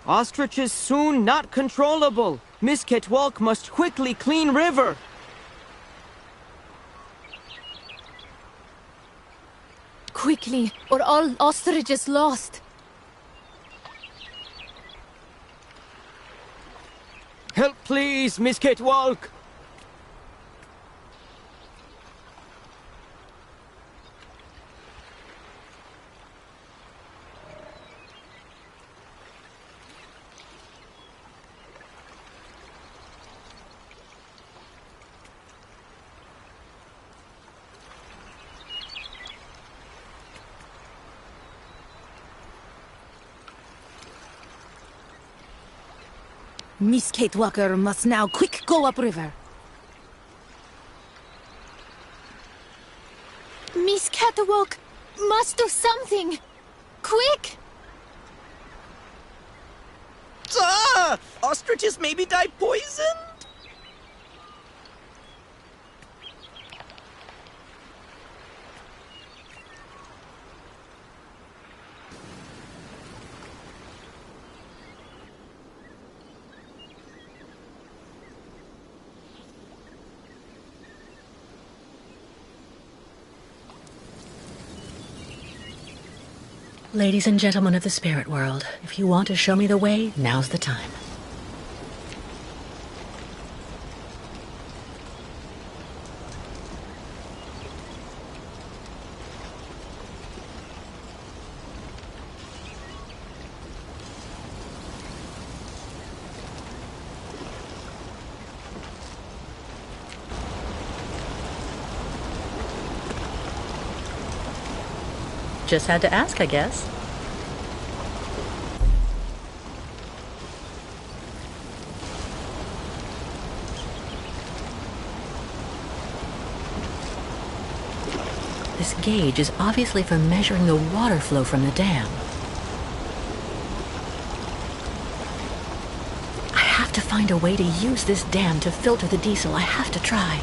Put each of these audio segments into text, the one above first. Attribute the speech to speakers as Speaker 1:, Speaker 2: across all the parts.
Speaker 1: Ostriches soon not controllable. Miss Ketwalk must quickly clean river.
Speaker 2: Quickly, or all ostriches lost.
Speaker 1: Help please, Miss Ketwalk.
Speaker 2: Miss Kate Walker must now quick go upriver. Miss Catwalk must do something! Quick!
Speaker 3: Ostriches maybe die poisoned?
Speaker 4: Ladies and gentlemen of the spirit world, if you want to show me the way, now's the time. Just had to ask, I guess. This gauge is obviously for measuring the water flow from the dam. I have to find a way to use this dam to filter the diesel. I have to try.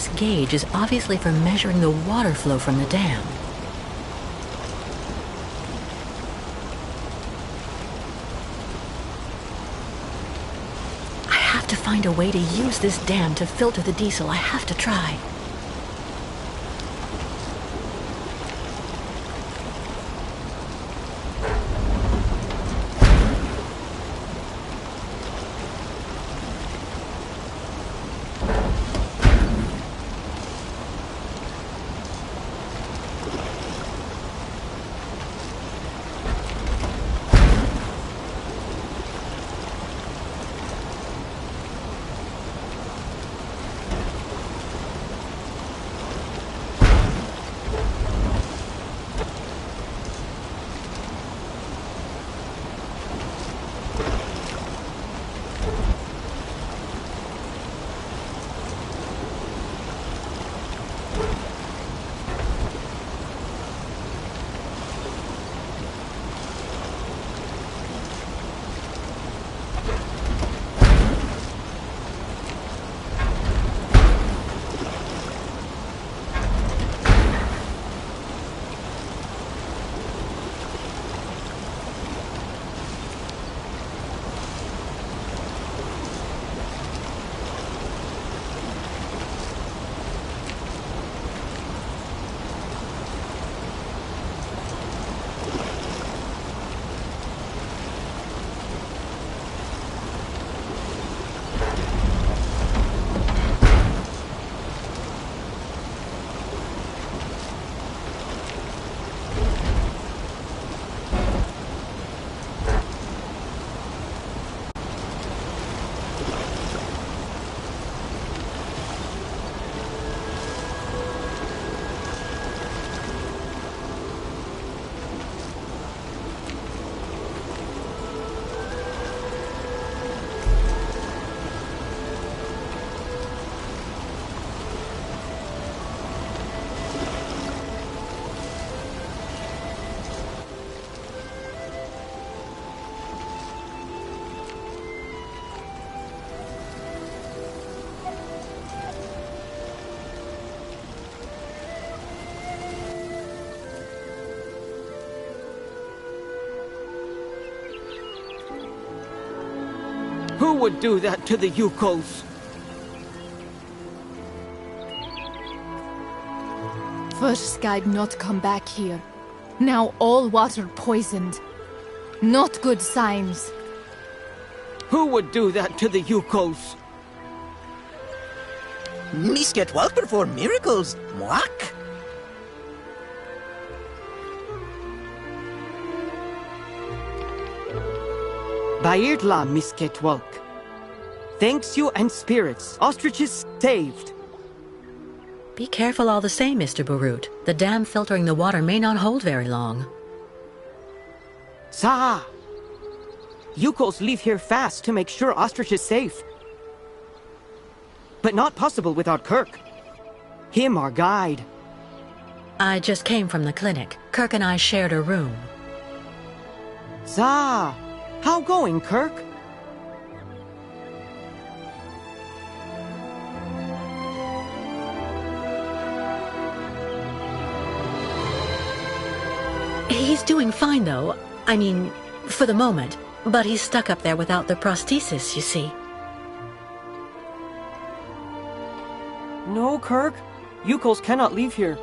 Speaker 4: This gauge is obviously for measuring the water flow from the dam. I have to find a way to use this dam to filter the diesel. I have to try.
Speaker 1: Who would do that to the Yukos?
Speaker 2: First guide not come back here. Now all water poisoned. Not good signs.
Speaker 1: Who would do that to the Yukos?
Speaker 3: Misket Walk perform miracles. Mwak.
Speaker 1: Bairtla Misketwalk. Thanks you and spirits. Ostriches saved.
Speaker 4: Be careful all the same, Mr. Barut. The dam filtering the water may not hold very long.
Speaker 1: Sa! Yukos leave here fast to make sure Ostrich is safe. But not possible without Kirk. Him our guide.
Speaker 4: I just came from the clinic. Kirk and I shared a room.
Speaker 1: Sa! How going, Kirk?
Speaker 4: He's doing fine, though. I mean, for the moment. But he's stuck up there without the prosthesis, you see.
Speaker 1: No, Kirk. Yukos cannot leave here.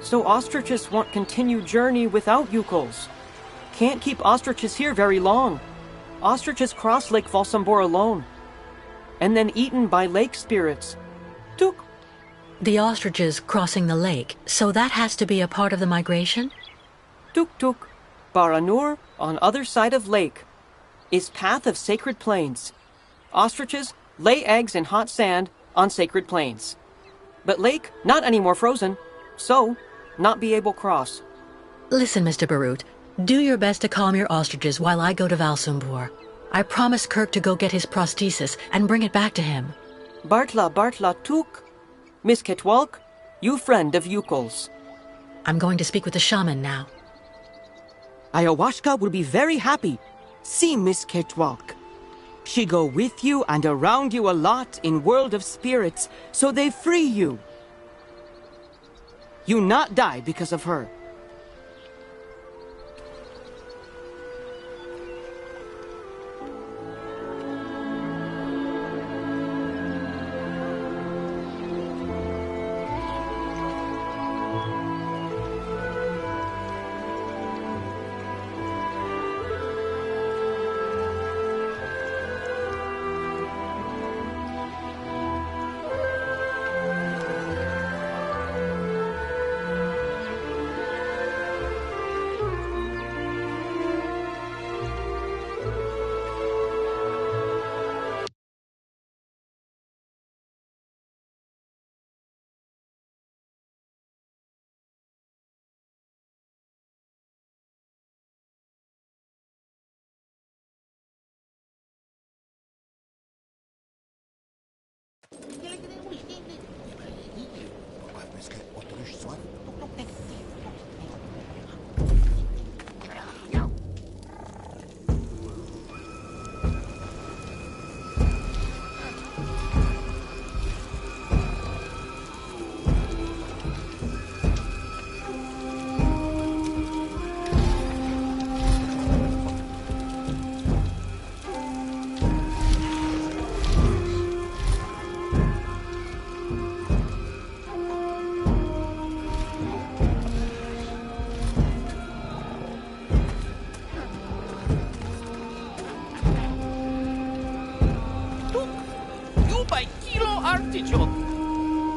Speaker 1: So ostriches won't continue journey without Yukos. Can't keep ostriches here very long. Ostriches cross Lake Valsambor alone. And then eaten by lake spirits. Tuk.
Speaker 4: The ostriches crossing the lake, so that has to be a part of the migration?
Speaker 1: Tuk tuk. Baranur, on other side of lake, is path of sacred plains. Ostriches lay eggs in hot sand on sacred plains. But lake, not anymore frozen, so not be able cross.
Speaker 4: Listen, Mr. Barut. Do your best to calm your ostriches while I go to Valsambor. I promised Kirk to go get his prosthesis and bring it back to him.
Speaker 1: Bartla tuk. Miss Ketwalk, you friend of Yukol's.
Speaker 4: I'm going to speak with the shaman now.
Speaker 1: Ayahuasca will be very happy. See Miss Ketwalk. She go with you and around you a lot in world of spirits, so they free you. You not die because of her.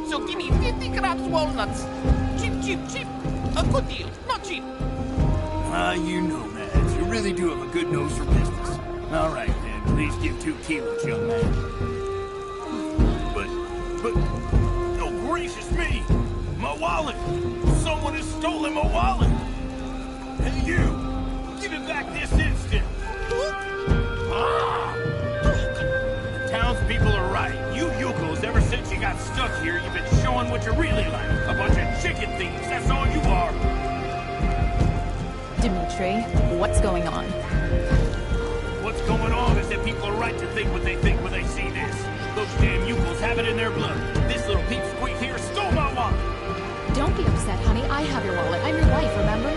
Speaker 5: So give me 50 grams walnuts. Cheap, cheap, cheap. A good deal, not cheap.
Speaker 6: You know, Mads, you really do have a good nose for business. All right, then, please give 2 kilos, young man. But, oh, gracious me! My wallet! Someone has stolen my wallet! Hey, you! Give it back this instant! The townspeople are right. You yokels, ever since you got stuck here, you've been showing what you're really like. A bunch of chicken thieves, that's all you are.
Speaker 2: Dimitri, what's going on?
Speaker 6: What's going on is that people are right to think what they think when they see this. Those damn yokels have it in their blood. This little peepsqueak here stole my wallet.
Speaker 2: Don't be upset, honey. I have your wallet. I'm your wife, remember?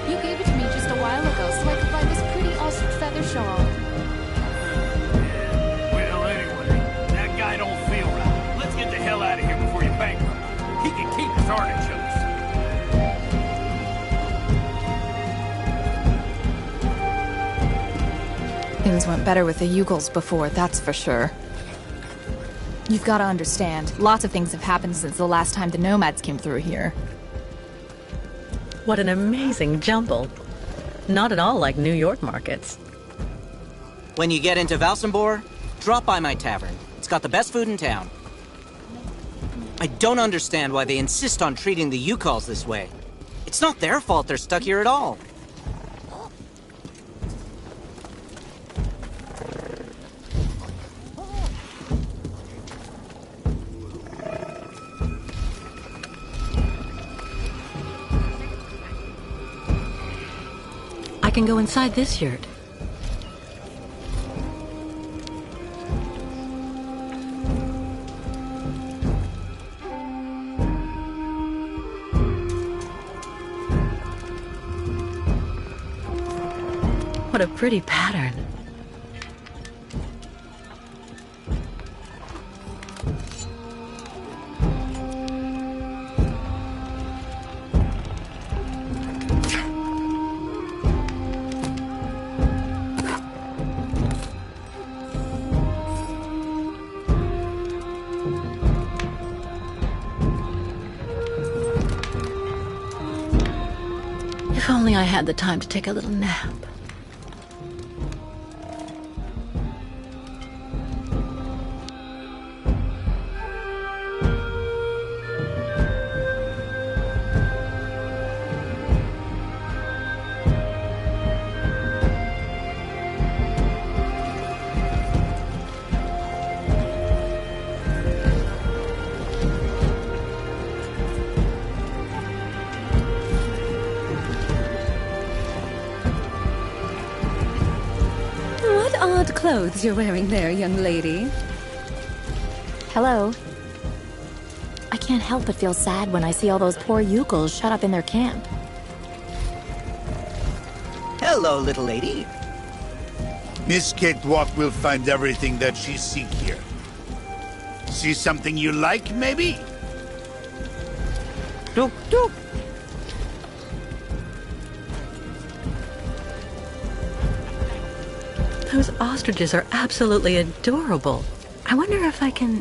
Speaker 2: You gave it to me just a while ago so I could buy this pretty ostrich feather shawl.
Speaker 6: Well, anyway, that guy don't feel right. Let's get the hell out of here before you bankrupt. He can keep his artichokes.
Speaker 2: Things went better with the Yugels before, that's for sure. You've got to understand, lots of things have happened since the last time the nomads came through here.
Speaker 4: What an amazing jumble. Not at all like New York markets.
Speaker 3: When you get into Valsambor, drop by my tavern. It's got the best food in town. I don't understand why they insist on treating the Yukals this way. It's not their fault they're stuck here at all.
Speaker 4: I can go inside this yurt. What a pretty pattern. If only I had the time to take a little nap.
Speaker 7: What clothes you're wearing there, young lady?
Speaker 2: Hello. I can't help but feel sad when I see all those poor Yukos shut up in their camp.
Speaker 3: Hello, little lady.
Speaker 6: Miss Cakewalk will find everything that she seek here. See something you like, maybe?
Speaker 1: Tuk tuk!
Speaker 4: Those ostriches are absolutely adorable. I wonder if I can...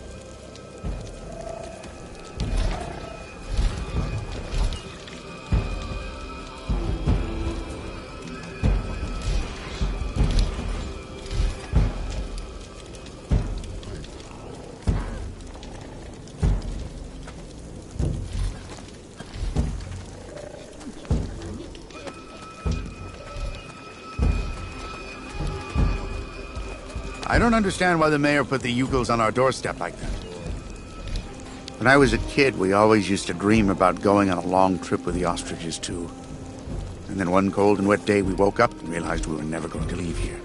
Speaker 8: I don't understand why the mayor put the Yukos on our doorstep like that. When I was a kid, we always used to dream about going on a long trip with the ostriches, too. And then one cold and wet day, we woke up and realized we were never going to leave here.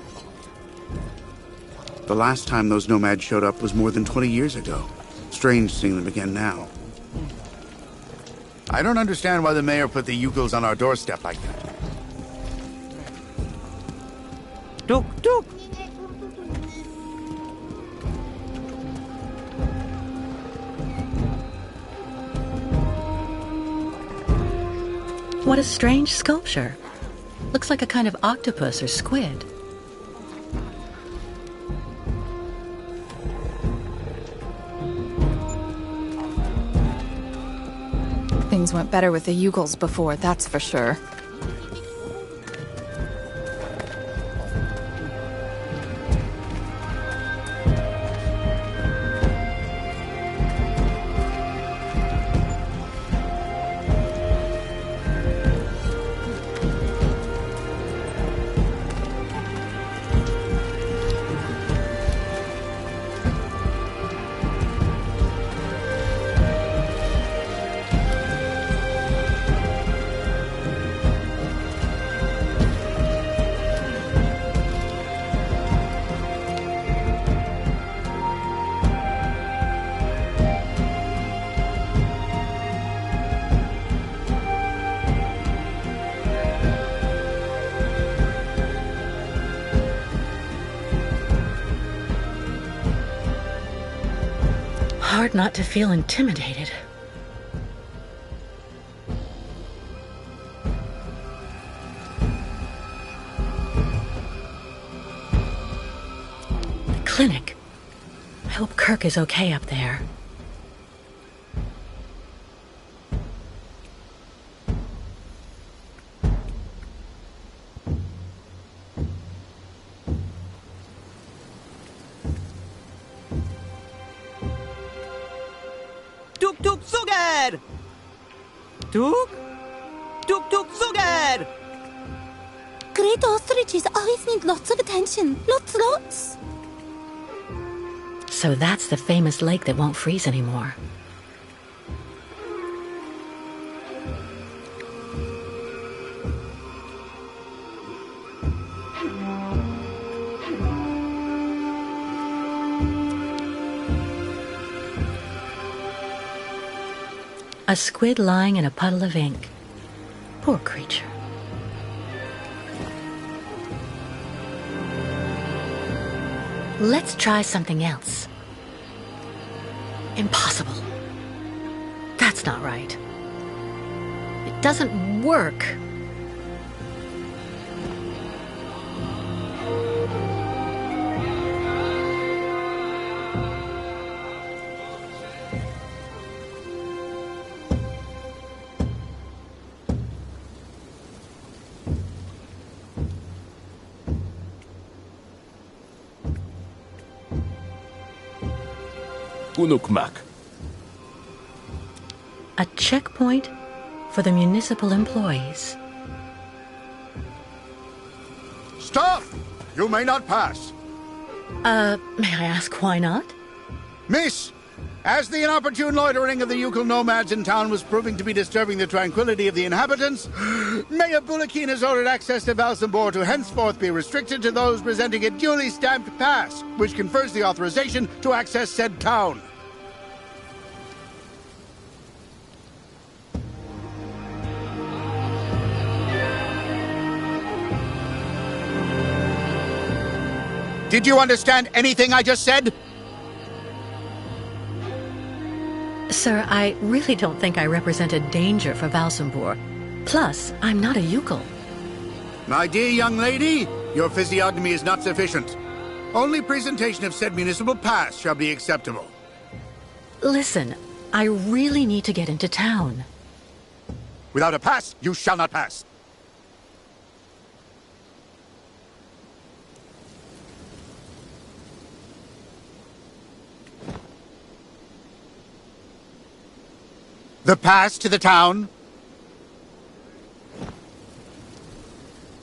Speaker 8: The last time those nomads showed up was more than 20 years ago. Strange seeing them again now. I don't understand why the mayor put the Yukos on our doorstep like that.
Speaker 1: Tuk tuk!
Speaker 4: What a strange sculpture. Looks like a kind of octopus or squid.
Speaker 2: Things went better with the Yukos before, that's for sure.
Speaker 4: Hard not to feel intimidated. The clinic. I hope Kirk is okay up there.
Speaker 3: Tuk tuk sugar!
Speaker 1: Tuk? Tuk tuk sugar!
Speaker 7: Great ostriches always need lots of attention. Lots.
Speaker 4: So that's the famous lake that won't freeze anymore. A squid lying in a puddle of ink. Poor creature. Let's try something else. Impossible. That's not right. It doesn't work.
Speaker 9: Unukmak.
Speaker 4: A checkpoint for the municipal employees.
Speaker 8: Stop! You may not pass.
Speaker 4: May I ask why not?
Speaker 8: Miss! As the inopportune loitering of the Yukol nomads in town was proving to be disturbing the tranquility of the inhabitants, Mayor Bulakin has ordered access to Valsambor to henceforth be restricted to those presenting a duly stamped pass, which confers the authorization to access said town. Did you understand anything I just said?
Speaker 4: Sir, I really don't think I represented danger for Valsambor. Plus, I'm not a Yukol.
Speaker 8: My dear young lady, your physiognomy is not sufficient. Only presentation of said municipal pass shall be acceptable.
Speaker 4: Listen, I really need to get into town.
Speaker 8: Without a pass, you shall not pass. The pass to the town?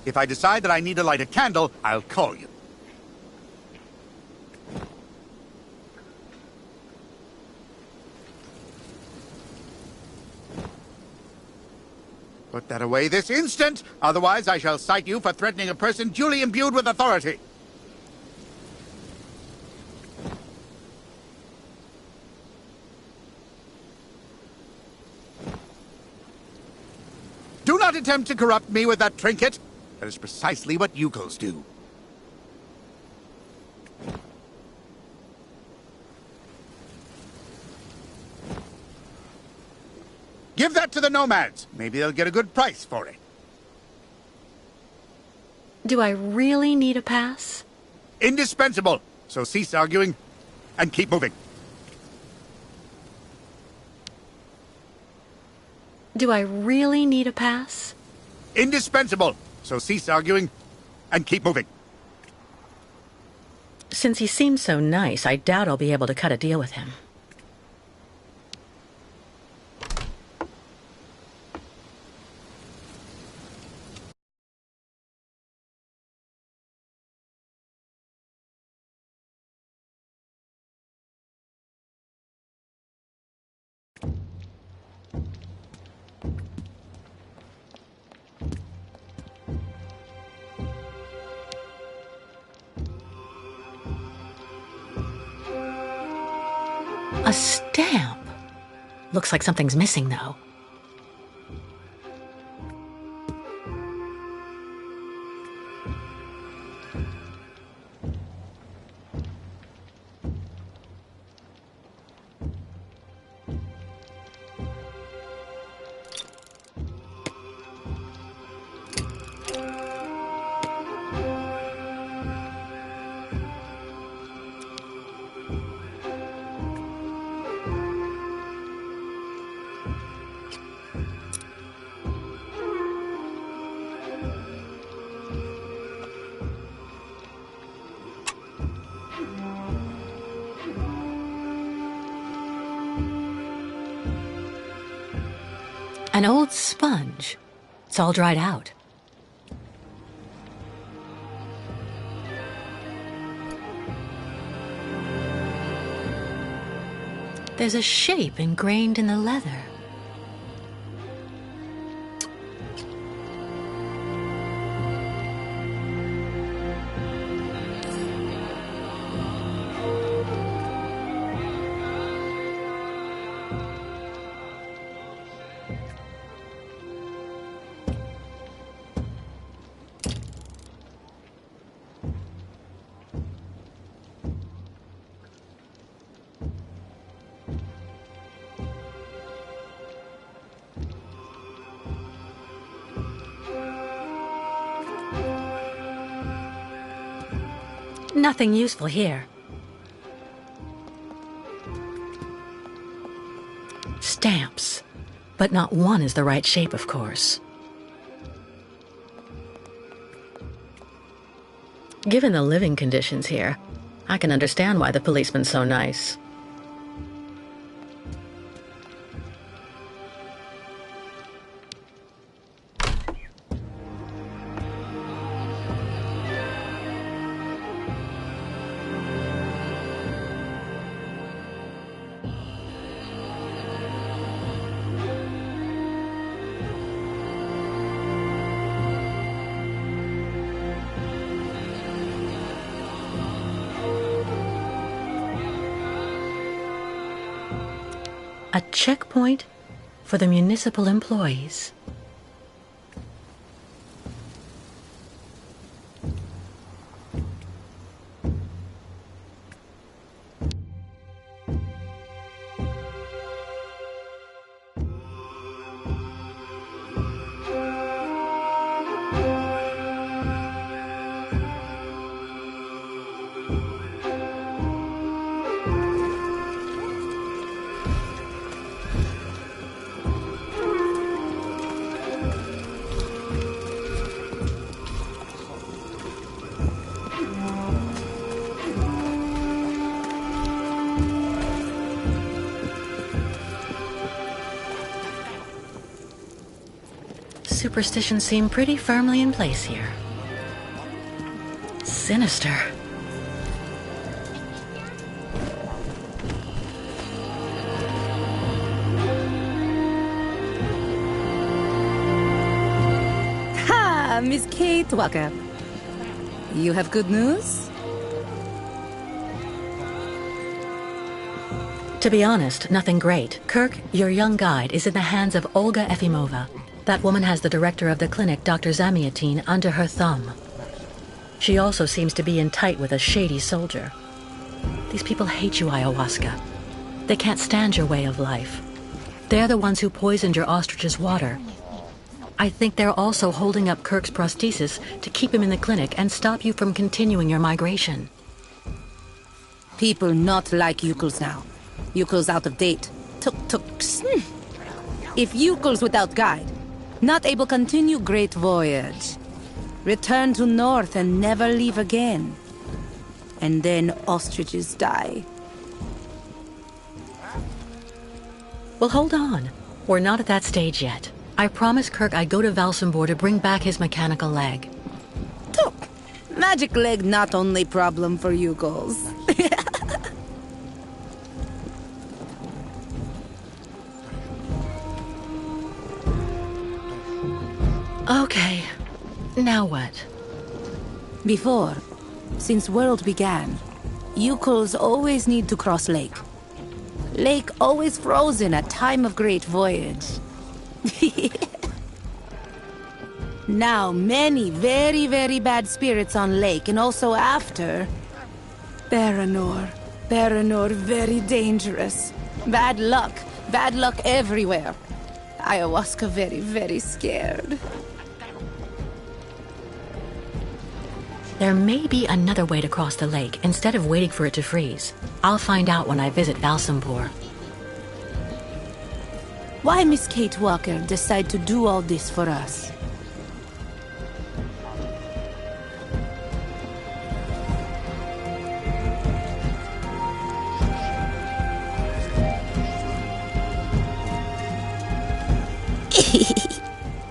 Speaker 8: If I decide that I need to light a candle, I'll call you. Put that away this instant, otherwise I shall cite you for threatening a person duly imbued with authority. Do not attempt to corrupt me with that trinket. That is precisely what Yukols do. Give that to the nomads. Maybe they'll get a good price for it.
Speaker 4: Do I really need a pass?
Speaker 8: Indispensable. So cease arguing and keep moving.
Speaker 4: Do I really need a pass?
Speaker 8: Indispensable. So cease arguing and keep moving.
Speaker 4: Since he seems so nice, I doubt I'll be able to cut a deal with him. A stamp? Looks like something's missing, though. An old sponge. It's all dried out. There's a shape ingrained in the leather. Nothing useful here. Stamps. But not one is the right shape, of course. Given the living conditions here, I can understand why the policeman's so nice. A checkpoint for the municipal employees. Superstitions seem pretty firmly in place here. Sinister.
Speaker 9: Ha! Miss Kate Walker. You have good news?
Speaker 4: To be honest, nothing great. Kirk, your young guide, is in the hands of Olga Efimova. That woman has the director of the clinic, Dr. Zamiatine, under her thumb. She also seems to be in tight with a shady soldier. These people hate you, Ayahuasca. They can't stand your way of life. They're the ones who poisoned your ostrich's water. I think they're also holding up Kirk's prosthesis to keep him in the clinic and stop you from continuing your migration.
Speaker 9: People not like Yukos now. Yukos out of date. Tuk-tuks. If Yukos without guide, not able continue great voyage. Return to north and never leave again. And then ostriches die.
Speaker 4: Well, hold on. We're not at that stage yet. I promised Kirk I'd go to Valsambor to bring back his mechanical leg.
Speaker 9: Tuk! Magic leg not only problem for Yukos.
Speaker 4: Okay, now what?
Speaker 9: Before, since world began, Yukos always need to cross lake. Lake always frozen at time of great voyage. Now many very, very bad spirits on lake, and also after. Baranor, very dangerous. Bad luck everywhere. Ayahuasca very, very scared.
Speaker 4: There may be another way to cross the lake instead of waiting for it to freeze. I'll find out when I visit Valsambor.
Speaker 9: Why Miss Kate Walker decide to do all this for us?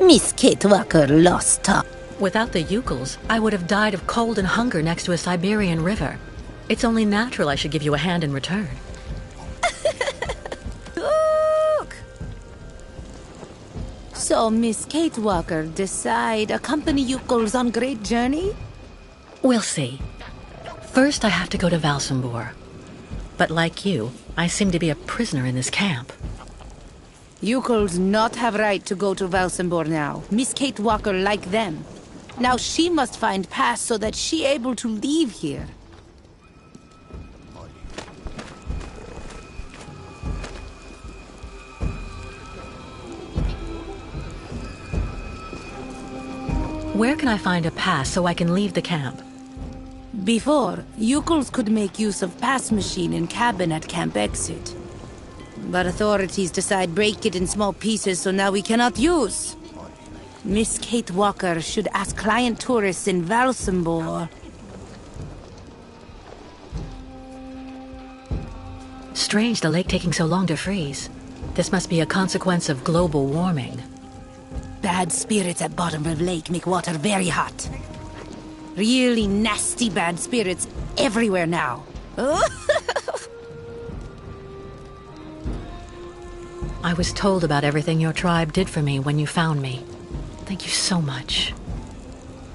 Speaker 9: Miss Kate Walker lost top.
Speaker 4: Without the Yukos, I would have died of cold and hunger next to a Siberian river. It's only natural I should give you a hand in return.
Speaker 9: Look! So Miss Kate Walker decide accompany Yukos on great journey?
Speaker 4: We'll see. First, I have to go to Valsambor. But like you, I seem to be a prisoner in this camp.
Speaker 9: Yukos not have right to go to Valsambor now. Miss Kate Walker like them. Now she must find pass so that she able to leave here.
Speaker 4: Where can I find a pass so I can leave the camp?
Speaker 9: Before, Yukos could make use of pass machine in cabin at camp exit. But authorities decide break it in small pieces, so now we cannot use. Miss Kate Walker should ask client tourists in Valsambor.
Speaker 4: Strange the lake taking so long to freeze. This must be a consequence of global warming.
Speaker 9: Bad spirits at bottom of lake make water very hot. Really nasty bad spirits everywhere now.
Speaker 4: I was told about everything your tribe did for me when you found me. Thank you so much.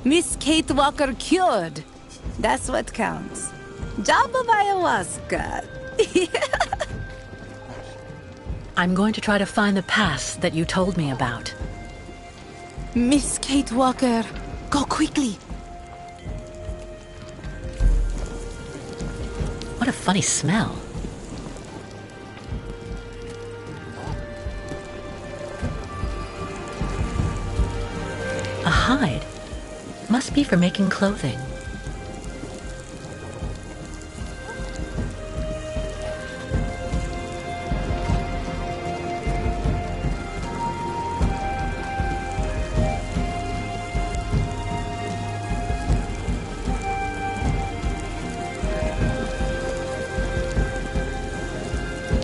Speaker 9: Miss Kate Walker cured. That's what counts. Job of ayahuasca.
Speaker 4: I'm going to try to find the pass that you told me about.
Speaker 9: Miss Kate Walker, go quickly.
Speaker 4: What a funny smell. A hide. Must be for making clothing.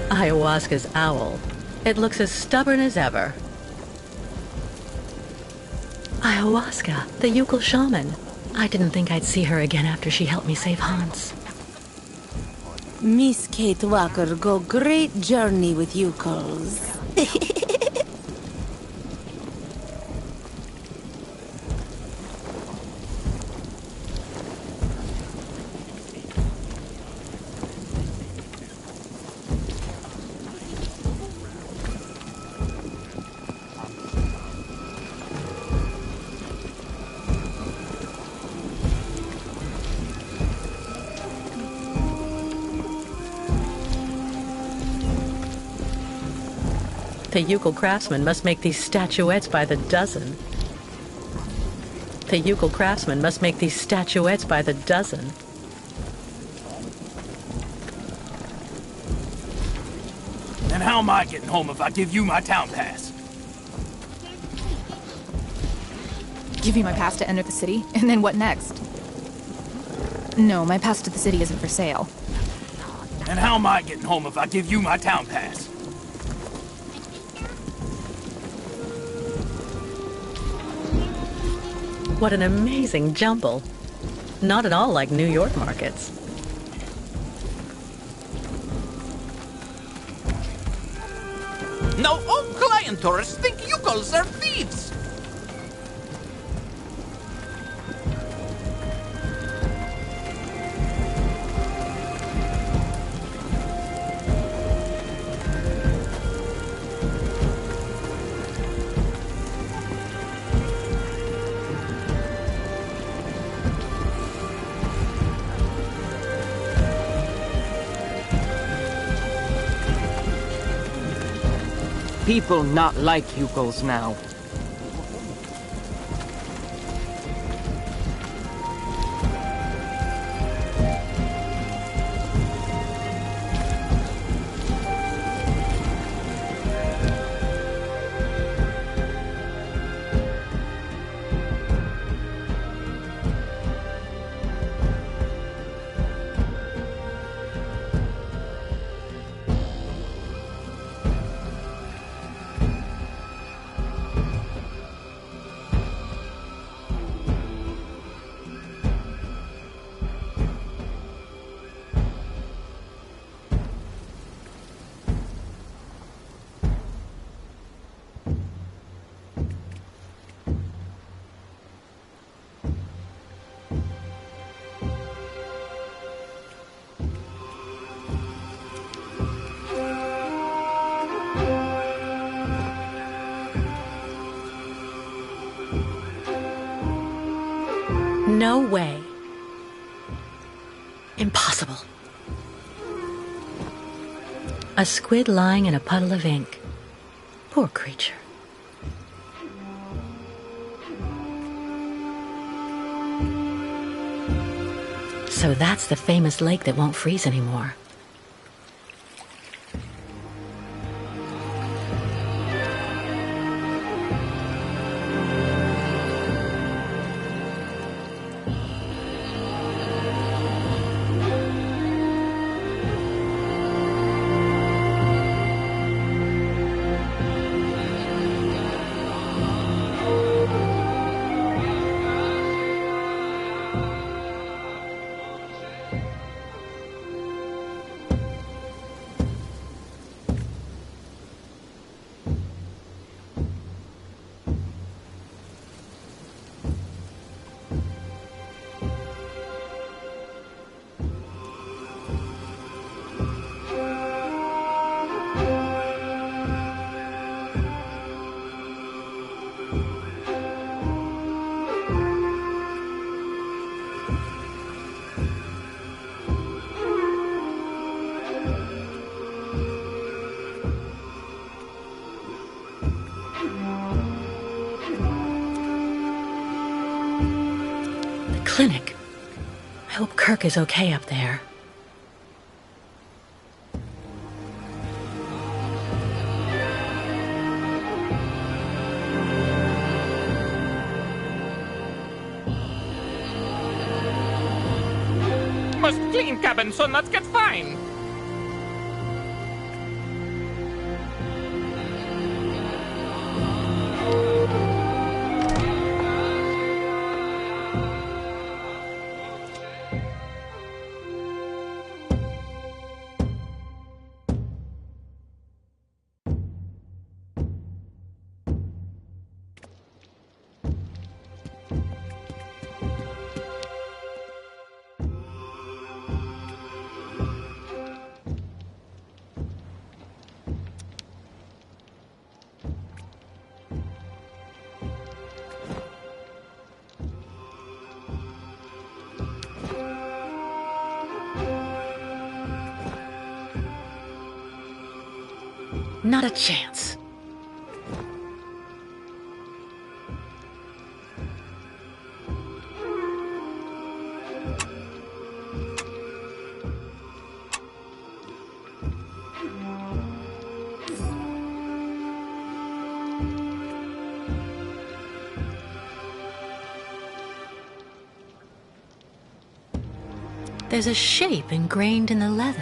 Speaker 4: Ayahuasca's owl. It looks as stubborn as ever. Ayahuasca, the Yukol shaman. I didn't think I'd see her again after she helped me save Hans.
Speaker 9: Miss Kate Walker, go great journey with Yukols.
Speaker 4: The Yukol craftsman must make these statuettes by the dozen. The Yukol craftsman must make these statuettes by the dozen.
Speaker 6: And how am I getting home if I give you my town pass?
Speaker 2: Give you my pass to enter the city, and then what next? No, my pass to the city isn't for sale.
Speaker 6: And how am I getting home if I give you my town pass?
Speaker 4: What an amazing jumble. Not at all like New York markets.
Speaker 5: Now all client tourists think Yukols are thieves.
Speaker 1: People not like Yukols now.
Speaker 4: No way. Impossible. A squid lying in a puddle of ink. Poor creature. So that's the famous lake that won't freeze anymore. clinic. I hope Kirk is okay up there.
Speaker 5: Must clean cabin so nuts get fine.
Speaker 4: Not a chance. There's a shape ingrained in the leather.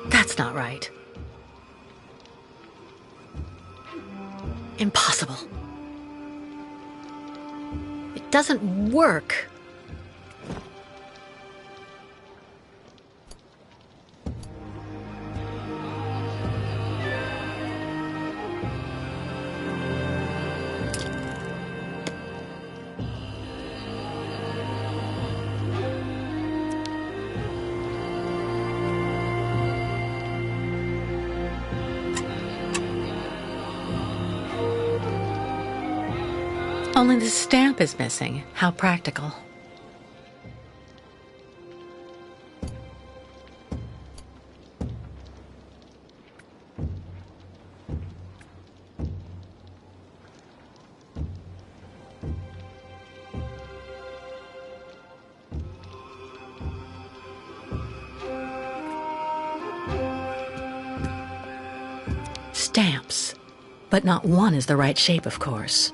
Speaker 4: That's not right. Impossible. It doesn't work. Only the stamp is missing. How practical. But not one is the right shape, of course.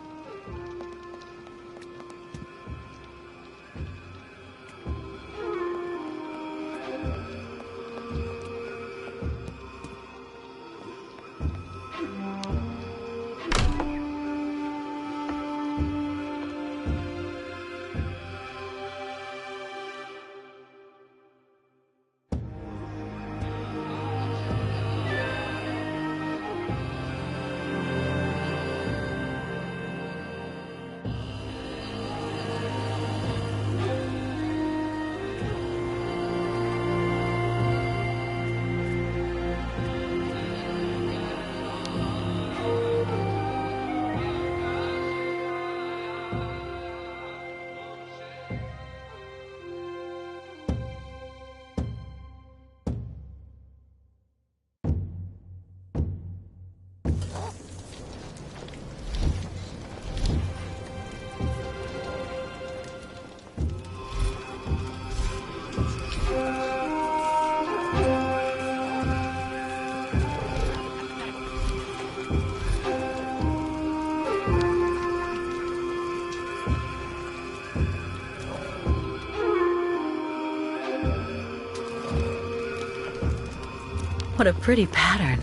Speaker 4: What a pretty pattern.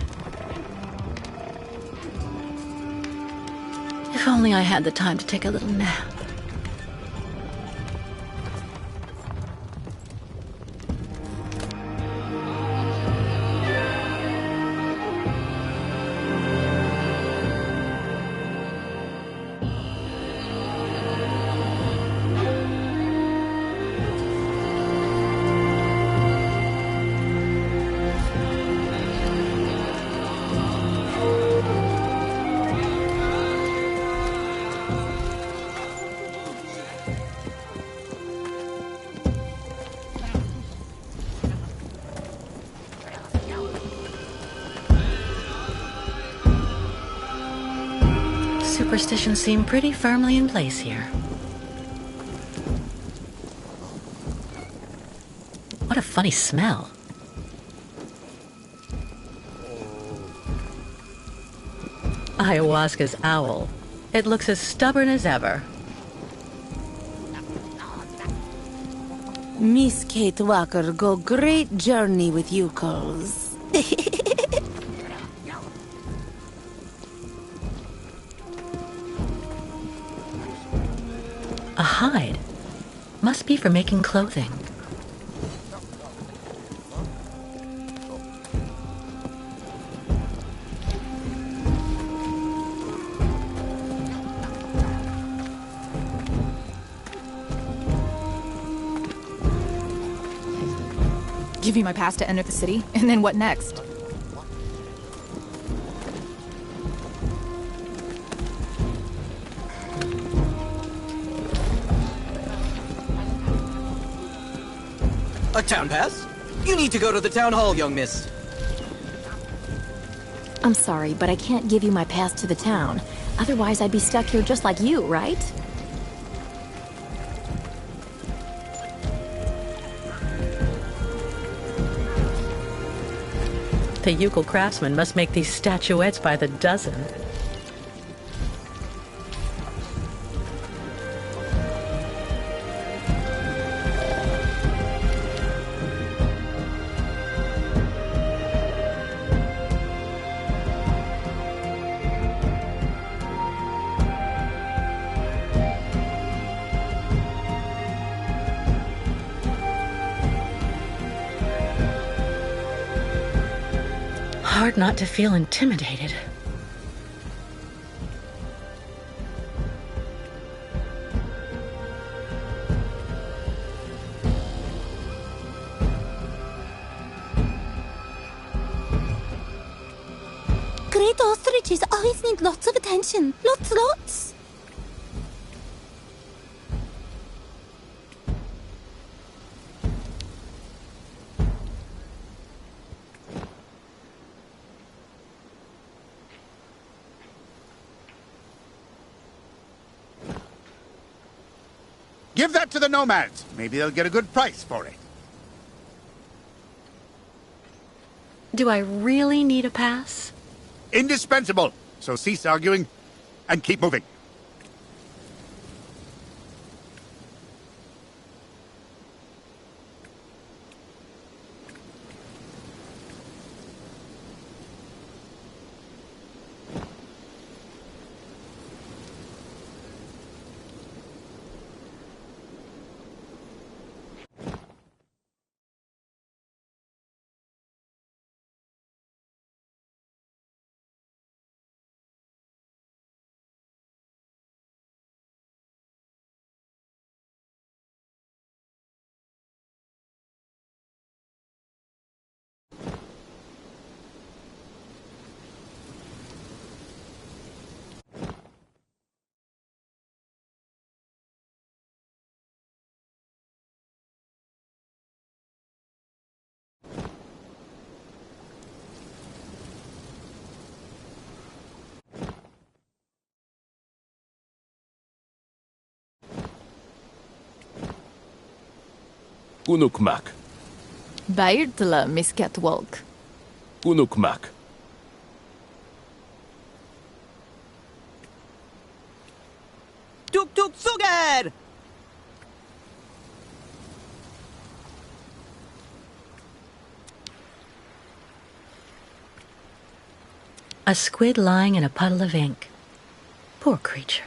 Speaker 4: If only I had the time to take a little nap. Superstitions seem pretty firmly in place here. What a funny smell. Ayahuasca's owl. It looks as stubborn as ever.
Speaker 9: Miss Kate Walker go great journey with Yukos.
Speaker 4: A hide. Must be for making clothing.
Speaker 2: Give you my pass to enter the city, and then what next?
Speaker 3: A town pass? You need to go to the town hall, young miss.
Speaker 10: I'm sorry, but I can't give you my pass to the town. Otherwise, I'd be stuck here just like you, right?
Speaker 4: The Yukol craftsmen must make these statuettes by the dozen. Hard not to feel intimidated.
Speaker 7: Great ostriches always need lots of attention. Lots.
Speaker 8: Give that to the nomads. Maybe they'll get a good price for it.
Speaker 4: Do I really need a pass?
Speaker 8: Indispensable. So cease arguing and keep moving.
Speaker 11: Kunukmak.
Speaker 2: Bairtla, Miss Catwalk.
Speaker 11: Kunukmak.
Speaker 3: Tuk tuk sugar!
Speaker 4: A squid lying in a puddle of ink. Poor creature.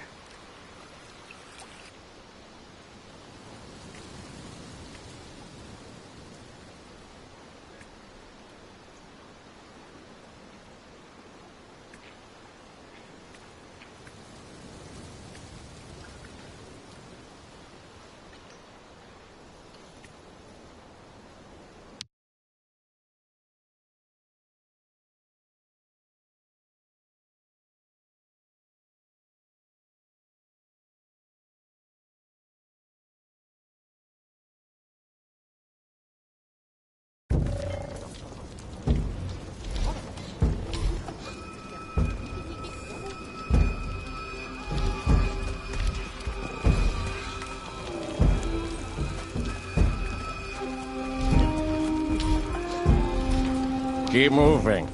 Speaker 11: Keep moving.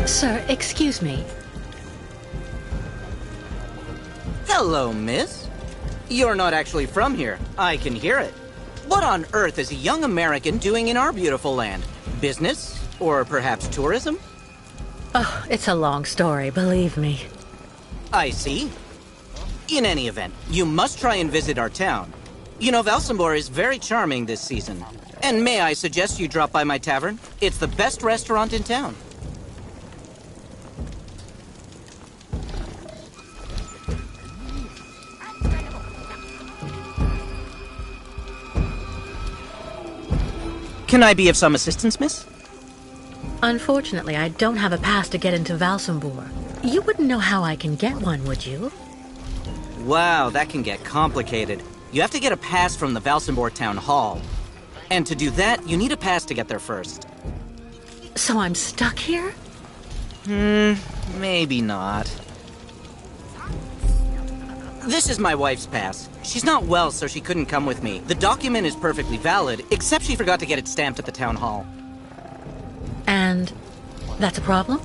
Speaker 4: Sir, excuse me.
Speaker 3: Hello, miss. You're not actually from here. I can hear it. What on earth is a young American doing in our beautiful land? Business? Or perhaps tourism?
Speaker 4: Oh, it's a long story, believe me.
Speaker 3: I see. In any event, you must try and visit our town. You know, Valsambor is very charming this season. And may I suggest you drop by my tavern? It's the best restaurant in town. Can I be of some assistance, miss?
Speaker 4: Unfortunately, I don't have a pass to get into Valsambor. You wouldn't know how I can get one, would you?
Speaker 3: Wow, that can get complicated. You have to get a pass from the Valsambor Town Hall. And to do that, you need a pass to get there first.
Speaker 4: So I'm stuck here?
Speaker 3: Maybe not. This is my wife's pass. She's not well, so she couldn't come with me. The document is perfectly valid, except she forgot to get it stamped at the town hall.
Speaker 4: And that's a problem?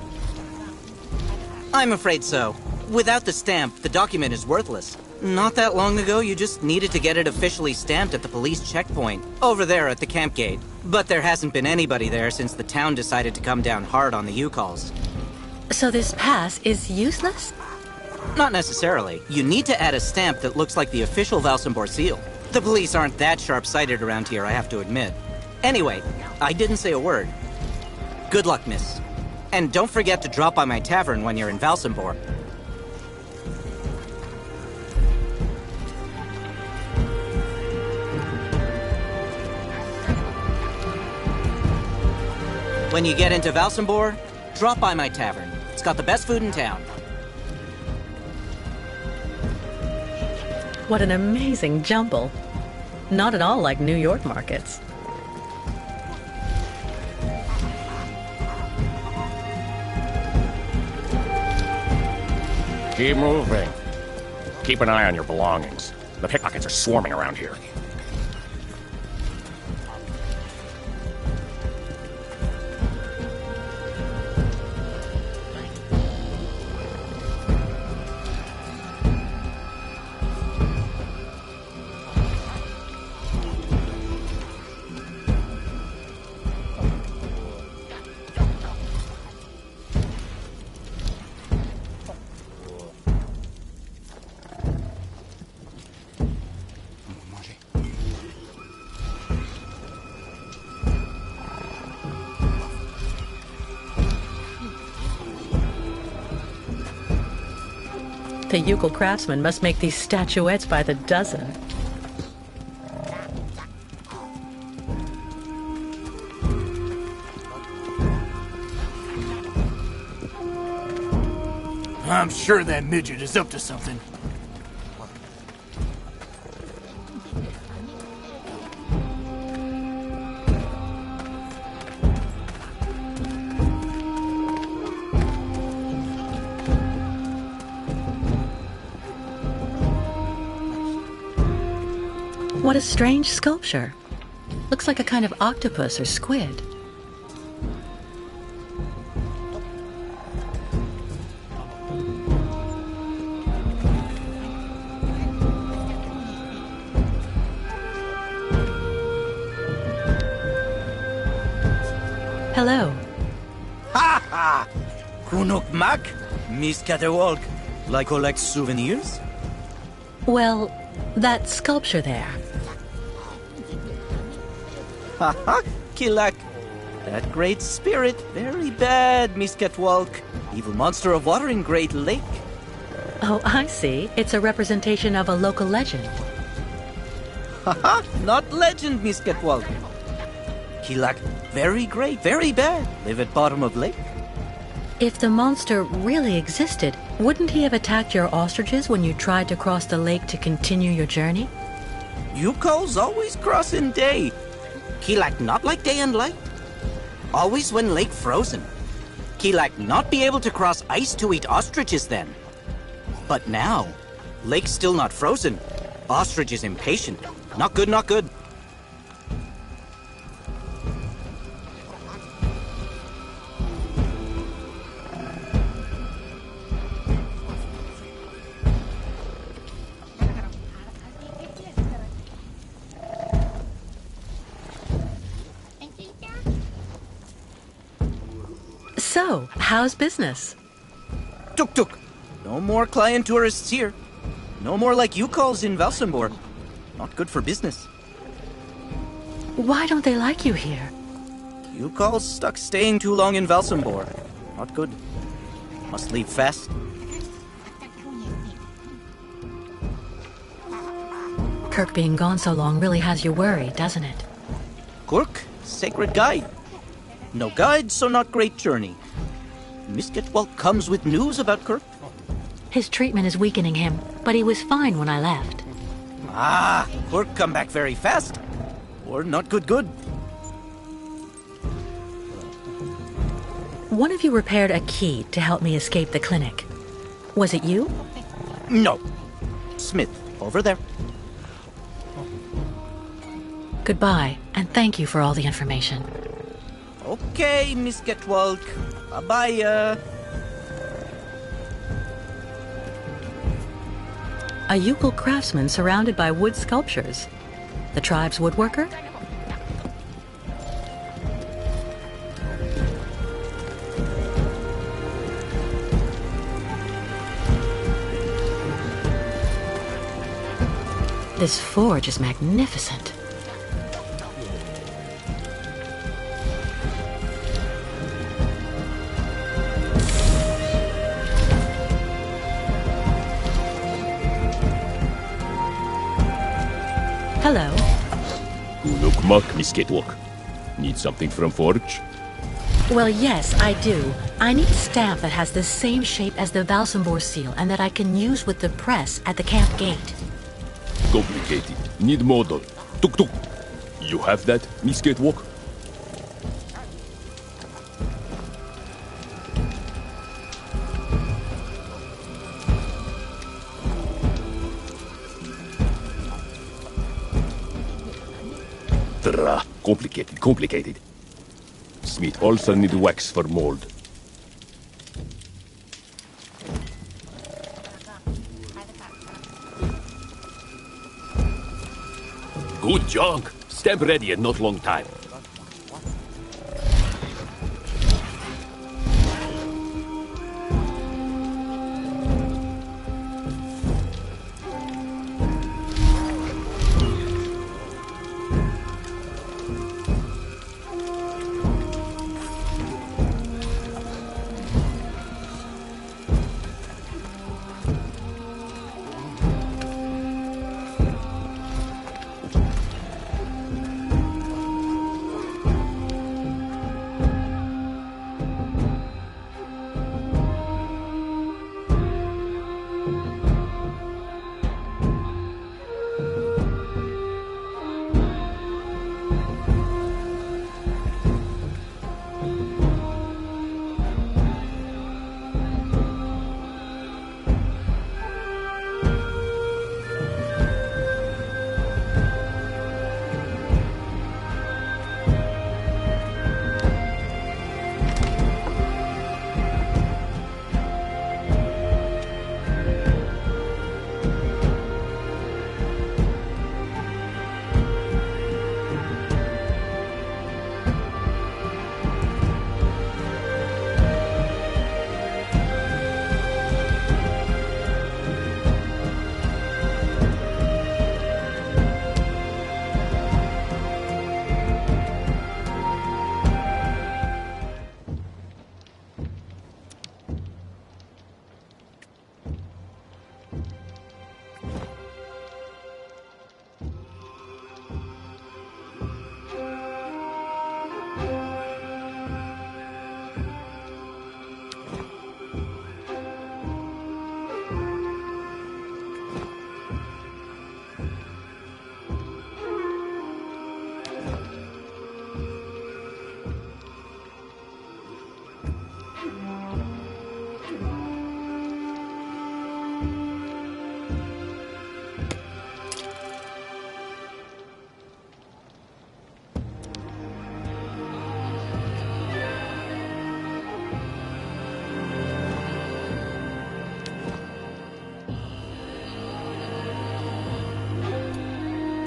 Speaker 3: I'm afraid so. Without the stamp, the document is worthless. Not that long ago, you just needed to get it officially stamped at the police checkpoint, over there at the camp gate. But there hasn't been anybody there since the town decided to come down hard on the U-calls.
Speaker 4: So this pass is useless?
Speaker 3: Not necessarily. You need to add a stamp that looks like the official Valsambor seal. The police aren't that sharp-sighted around here, I have to admit. Anyway, I didn't say a word. Good luck, miss. And don't forget to drop by my tavern when you're in Valsambor. When you get into Valsambor, drop by my tavern. It's got the best food in town.
Speaker 4: What an amazing jumble. Not at all like New York markets.
Speaker 11: Keep moving. Keep an eye on your belongings. The pickpockets are swarming around here.
Speaker 4: The Yukol craftsmen must make these statuettes by the dozen.
Speaker 6: I'm sure that midget is up to something.
Speaker 4: What a strange sculpture. Looks like a kind of octopus or squid. Hello.
Speaker 3: Ha ha! Kunuk Mak? Miss Catawalk. Like collect souvenirs?
Speaker 4: Well, that sculpture there.
Speaker 3: Ha ha! Kilak. That great spirit, very bad, Miss Catwalk. Evil monster of water in Great Lake.
Speaker 4: Oh, I see. It's a representation of a local legend.
Speaker 3: Ha ha! Not legend, Miss Catwalk. Kilak, very great, very bad. Live at bottom of lake.
Speaker 4: If the monster really existed, wouldn't he have attacked your ostriches when you tried to cross the lake to continue your journey?
Speaker 3: Yuko's always cross in day. Kilak not like day and light. Always when lake frozen. Kilak not be able to cross ice to eat ostriches then. But now, lake still not frozen. Ostrich is impatient. Not good, not good.
Speaker 4: So, how's business?
Speaker 3: Tuk tuk. No more client tourists here. No more like you calls in Valsambor. Not good for business.
Speaker 4: Why don't they like you here?
Speaker 3: You calls stuck staying too long in Valsambor. Not good. Must leave fast.
Speaker 4: Kirk being gone so long really has you worried, doesn't it?
Speaker 3: Kirk, sacred guide. No guide, so not great journey. Miss Getwalt comes with news about Kirk.
Speaker 4: His treatment is weakening him, but he was fine when I left.
Speaker 3: Ah, Kirk come back very fast. Or not good.
Speaker 4: One of you repaired a key to help me escape the clinic. Was it you?
Speaker 3: No. Smith, over there.
Speaker 4: Goodbye, and thank you for all the information.
Speaker 3: Okay, Miss Getwalk. Bye-bye.
Speaker 4: A Yukol craftsman surrounded by wood sculptures. The tribe's woodworker? This forge is magnificent. Hello.
Speaker 12: Unukmak, Miss Getwalk. Need something from Forge?
Speaker 4: Well, yes, I do. I need a stamp that has the same shape as the Valsambor seal and that I can use with the press at the camp gate.
Speaker 12: Complicated. Need model. Tuk tuk. You have that, Miss Getwalk? Complicated. Smith also need wax for mold. Good junk. Stamp ready in not long time.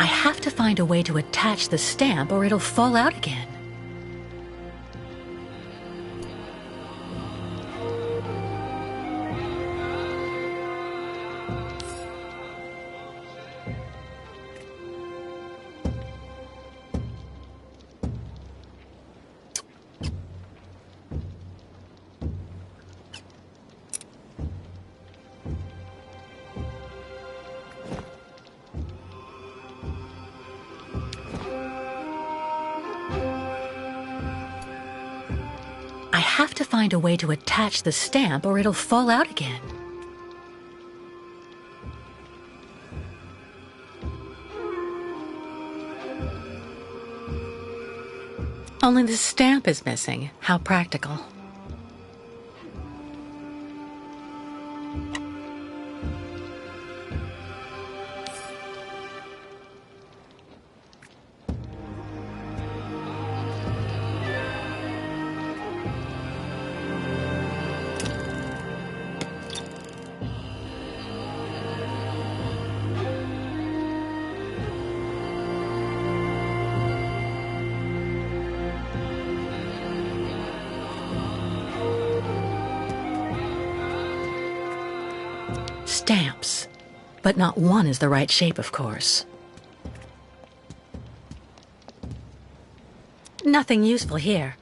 Speaker 4: I have to find a way to attach the stamp or it'll fall out again. have to find a way to attach the stamp or it'll fall out again. Only the stamp is missing. How practical. Stamps. But not one is the right shape, of course. Nothing useful here.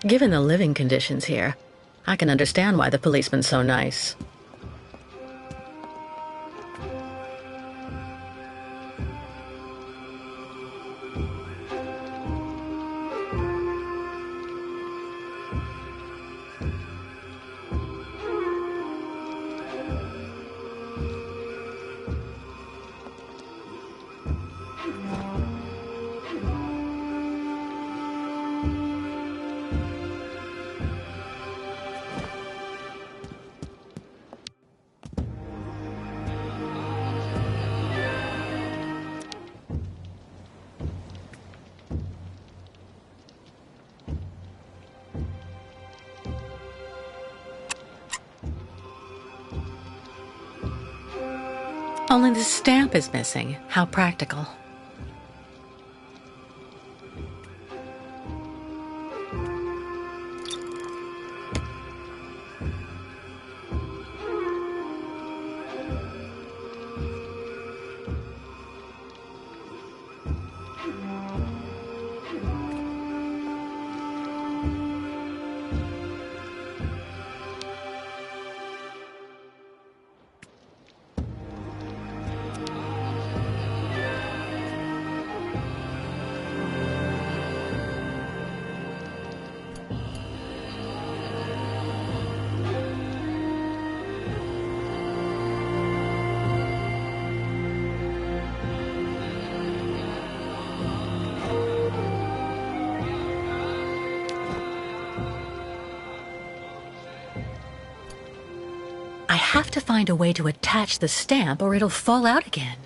Speaker 4: Given the living conditions here, I can understand why the policeman's so nice. Only the stamp is missing. How practical. I have to find a way to attach the stamp or it'll fall out again.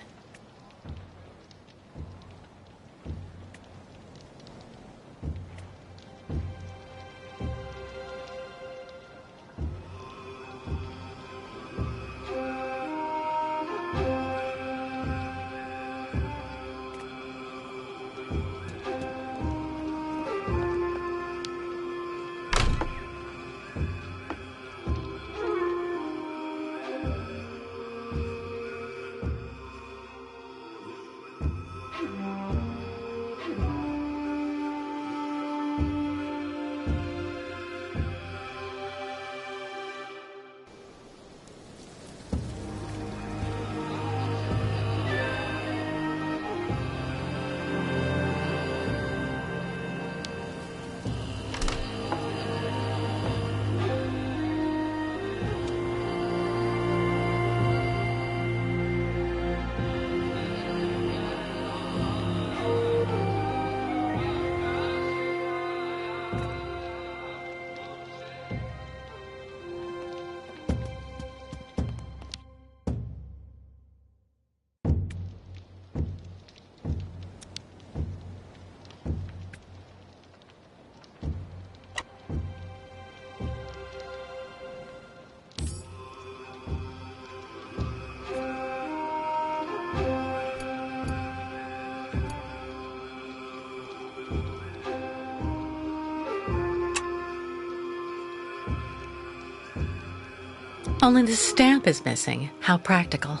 Speaker 4: Only the stamp is missing. How practical.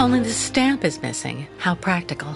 Speaker 4: Only the stamp is missing. How practical.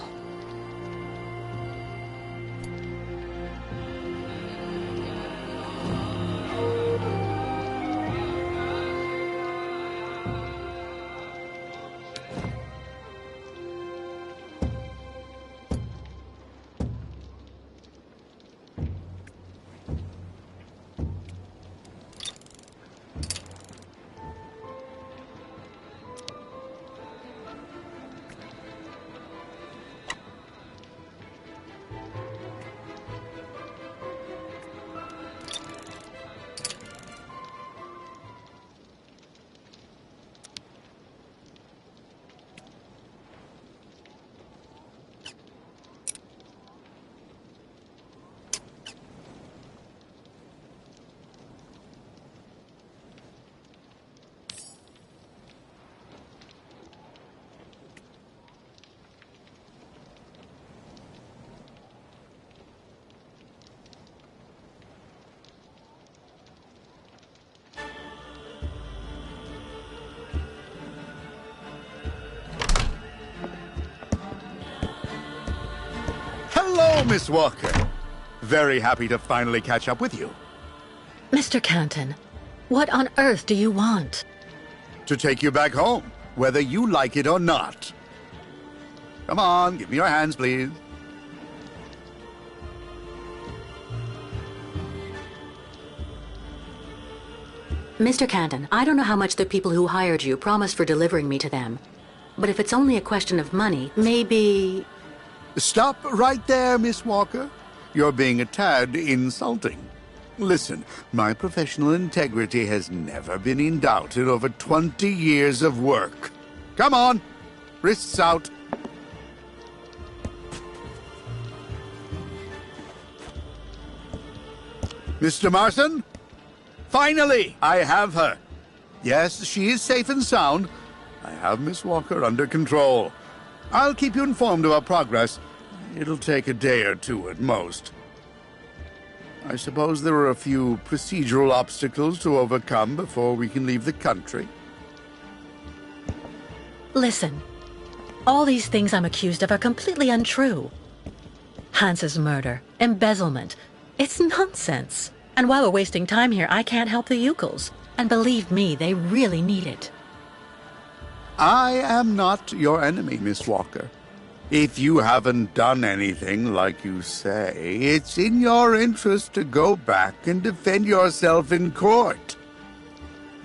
Speaker 8: Hello, Miss Walker. Very happy to finally catch up with you.
Speaker 4: Mr. Canton, what on earth do you want?
Speaker 8: To take you back home, whether you like it or not. Come on, give me your hands, please.
Speaker 4: Mr. Canton, I don't know how much the people who hired you promised for delivering me to them. But if it's only a question of money, maybe...
Speaker 8: Stop right there, Miss Walker. You're being a tad insulting. Listen, my professional integrity has never been in doubt in over 20 years of work. Come on, wrists out. Mr. Marson? Finally, I have her. Yes, she is safe and sound. I have Miss Walker under control. I'll keep you informed of our progress. It'll take a day or two at most. I suppose there are a few procedural obstacles to overcome before we can leave the country.
Speaker 4: Listen, all these things I'm accused of are completely untrue. Hans's murder, embezzlement, it's nonsense. And while we're wasting time here, I can't help the Yukels. And believe me, they really need it.
Speaker 8: I am not your enemy, Miss Walker. If you haven't done anything like you say, it's in your interest to go back and defend yourself in court.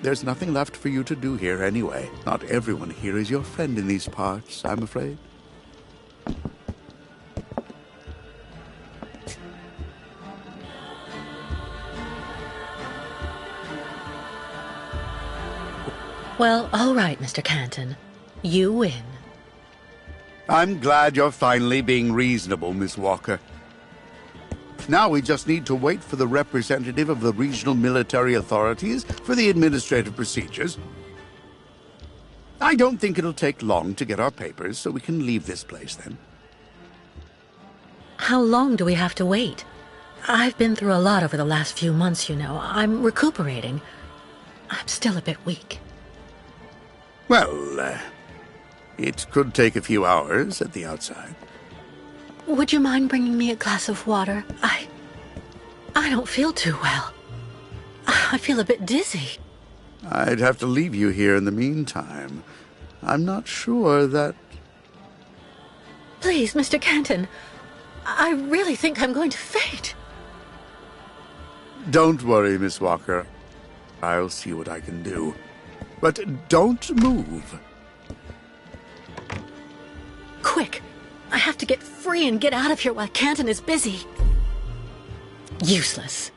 Speaker 8: There's nothing left for you to do here anyway. Not everyone here is your friend in these parts, I'm afraid.
Speaker 4: Well, all right, Mr. Canton. You win.
Speaker 8: I'm glad you're finally being reasonable, Miss Walker. Now we just need to wait for the representative of the regional military authorities for the administrative procedures. I don't think it'll take long to get our papers, so we can leave this place then.
Speaker 4: How long do we have to wait? I've been through a lot over the last few months, you know. I'm recuperating. I'm still a bit weak.
Speaker 8: Well, it could take a few hours at the outside.
Speaker 4: Would you mind bringing me a glass of water? I don't feel too well. I feel a bit dizzy.
Speaker 8: I'd have to leave you here in the meantime. I'm not sure that...
Speaker 4: Please, Mr. Canton. I really think I'm going to faint.
Speaker 8: Don't worry, Miss Walker. I'll see what I can do. But don't move.
Speaker 4: Quick! I have to get free and get out of here while Canton is busy. Useless.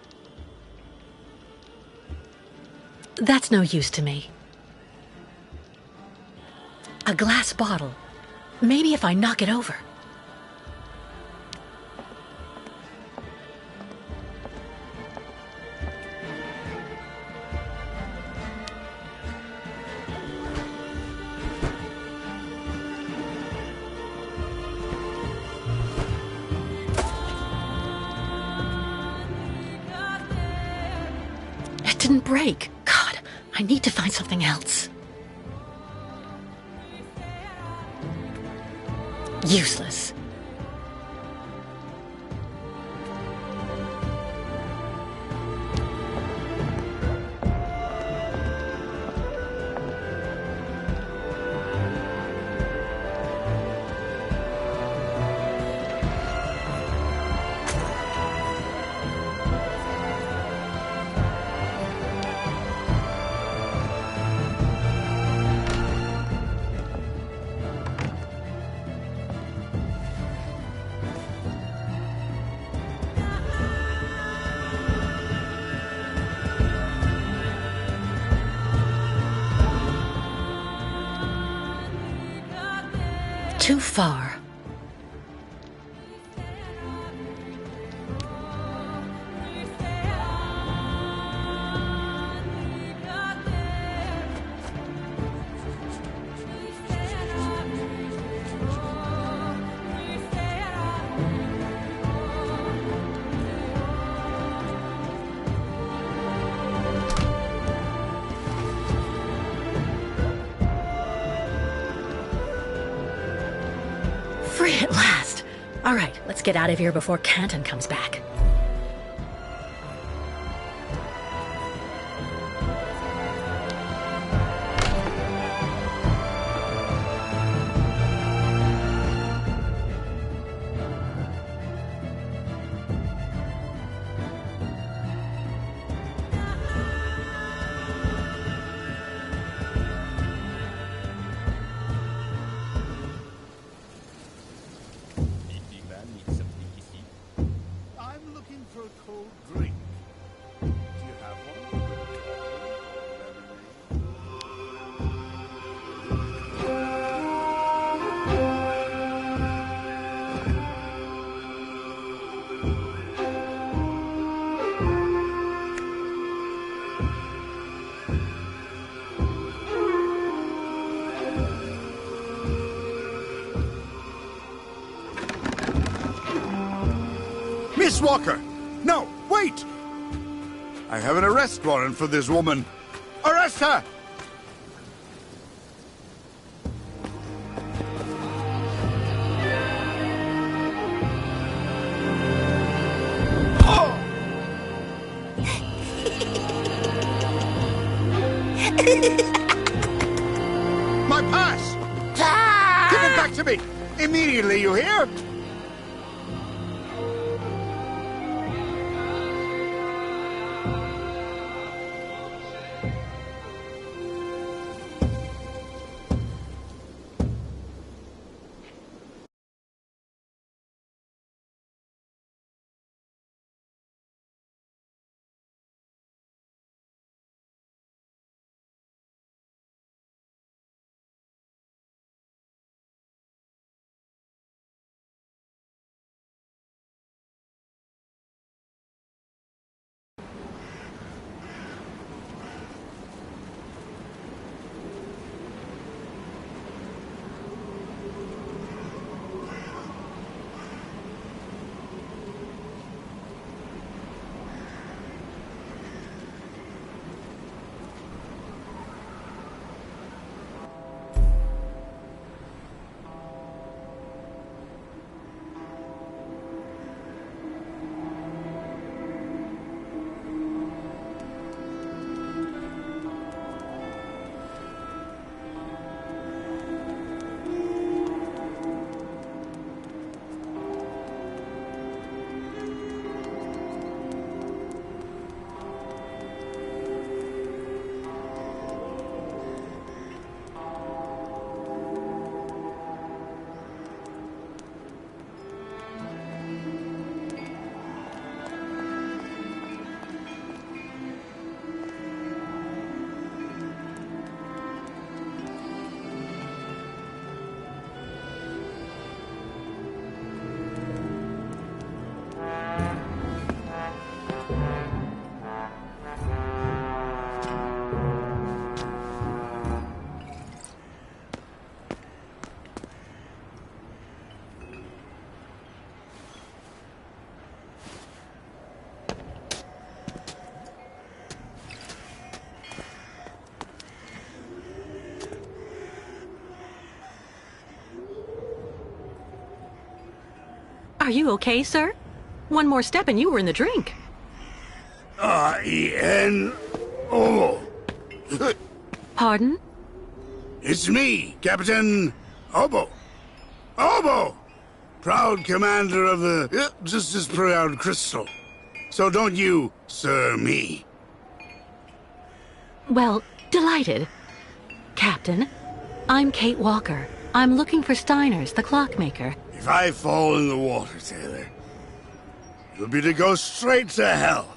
Speaker 4: That's no use to me. A glass bottle. Maybe if I knock it over. It didn't break. God, I need to find something else. Useless. Too far. Free at last. All right, let's get out of here before Canton comes back.
Speaker 8: I'm looking for a cold drink. Do you have one? Miss Walker! No, wait! I have an arrest warrant for this woman. Arrest her! My pass! Give it back to me! Immediately, you hear?
Speaker 4: Are you okay, sir? One more step and you were in the drink.
Speaker 8: R-E-N-O.
Speaker 4: Pardon?
Speaker 8: It's me, Captain Obo. Obo! Proud commander of the just as proud crystal. So don't you, sir, me.
Speaker 4: Well, delighted. Captain, I'm Kate Walker. I'm looking for Steiner's, the clockmaker.
Speaker 8: If I fall in the water, sailor, it'll be to go straight to hell.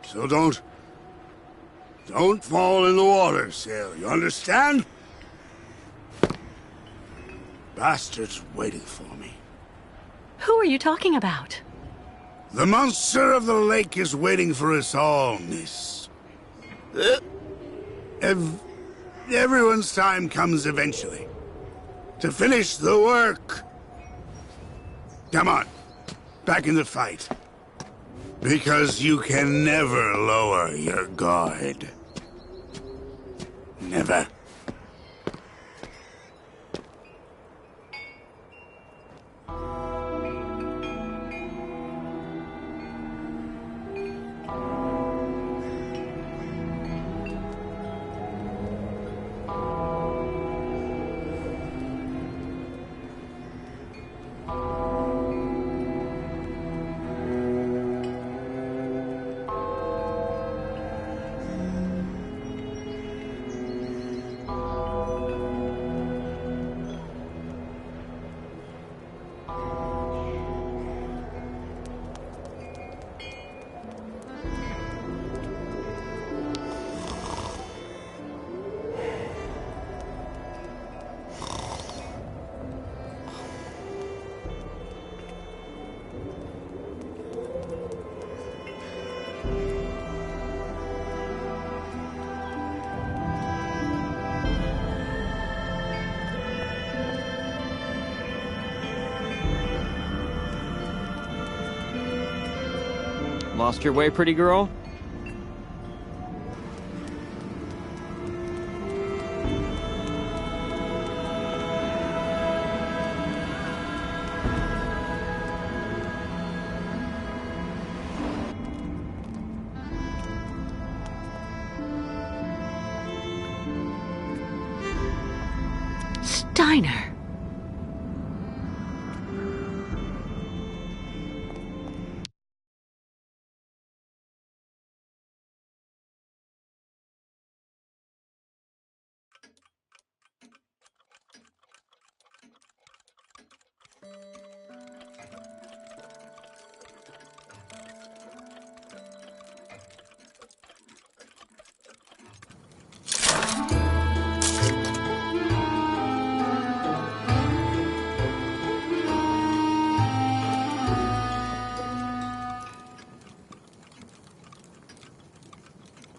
Speaker 8: So don't fall in the water, sailor. You understand? Bastard's waiting for me.
Speaker 4: Who are you talking about?
Speaker 8: The monster of the lake is waiting for us all, miss. Everyone's time comes eventually. To finish the work. Come on. Back in the fight. Because you can never lower your guard. Never.
Speaker 1: Lost your way, pretty girl?
Speaker 4: Steiner!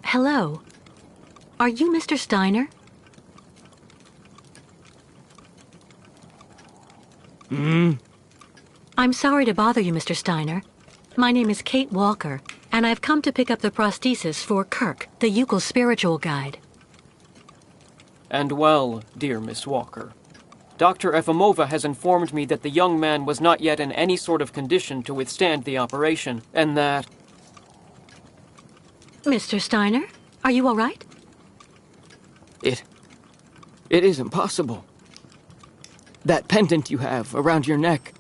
Speaker 4: Hello. Are you Mr. Steiner? I'm sorry to bother you, Mr. Steiner. My name is Kate Walker, and I've come to pick up the prosthesis for Kirk, the Yukel spiritual guide.
Speaker 1: And well, dear Miss Walker, Dr. Efimova has informed me that the young man was not yet in any sort of condition to withstand the operation, and that...
Speaker 4: Mr. Steiner, are you all right?
Speaker 1: It is impossible. That pendant you have around your neck.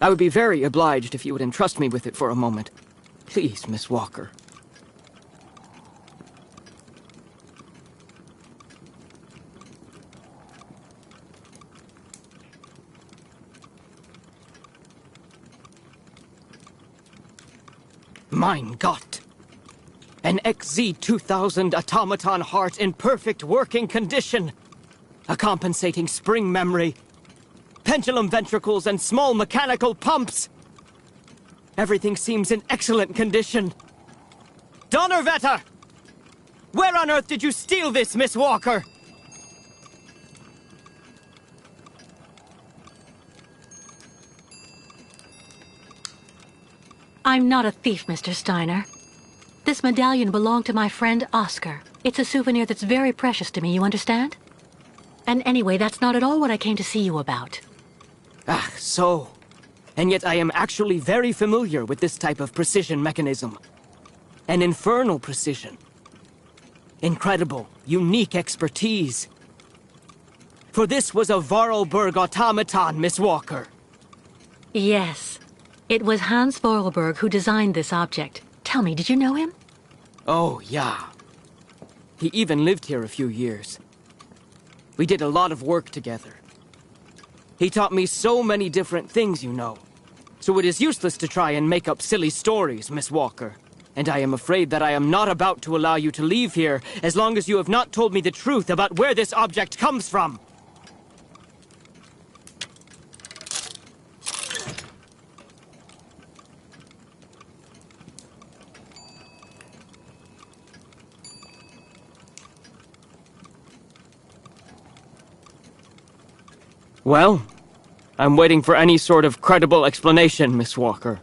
Speaker 1: I would be very obliged if you would entrust me with it for a moment. Please, Miss Walker. Mein Gott! An XZ-2000 automaton heart in perfect working condition. A compensating spring memory. Pendulum ventricles and small mechanical pumps. Everything seems in excellent condition. Donnerwetter! Where on earth did you steal this, Miss Walker?
Speaker 4: I'm not a thief, Mr. Steiner. This medallion belonged to my friend Oscar. It's a souvenir that's very precious to me, you understand? And anyway, that's not at all what I came to see you about.
Speaker 1: Ah, so. And yet I am actually very familiar with this type of precision mechanism. An infernal precision. Incredible, unique expertise. For this was a Vorarlberg automaton, Miss Walker.
Speaker 4: Yes. It was Hans Vorarlberg who designed this object. Tell me, did you know him?
Speaker 1: Oh, yeah. He even lived here a few years. We did a lot of work together. He taught me so many different things, you know. So it is useless to try and make up silly stories, Miss Walker. And I am afraid that I am not about to allow you to leave here as long as you have not told me the truth about where this object comes from. Well, I'm waiting for any sort of credible explanation, Miss Walker.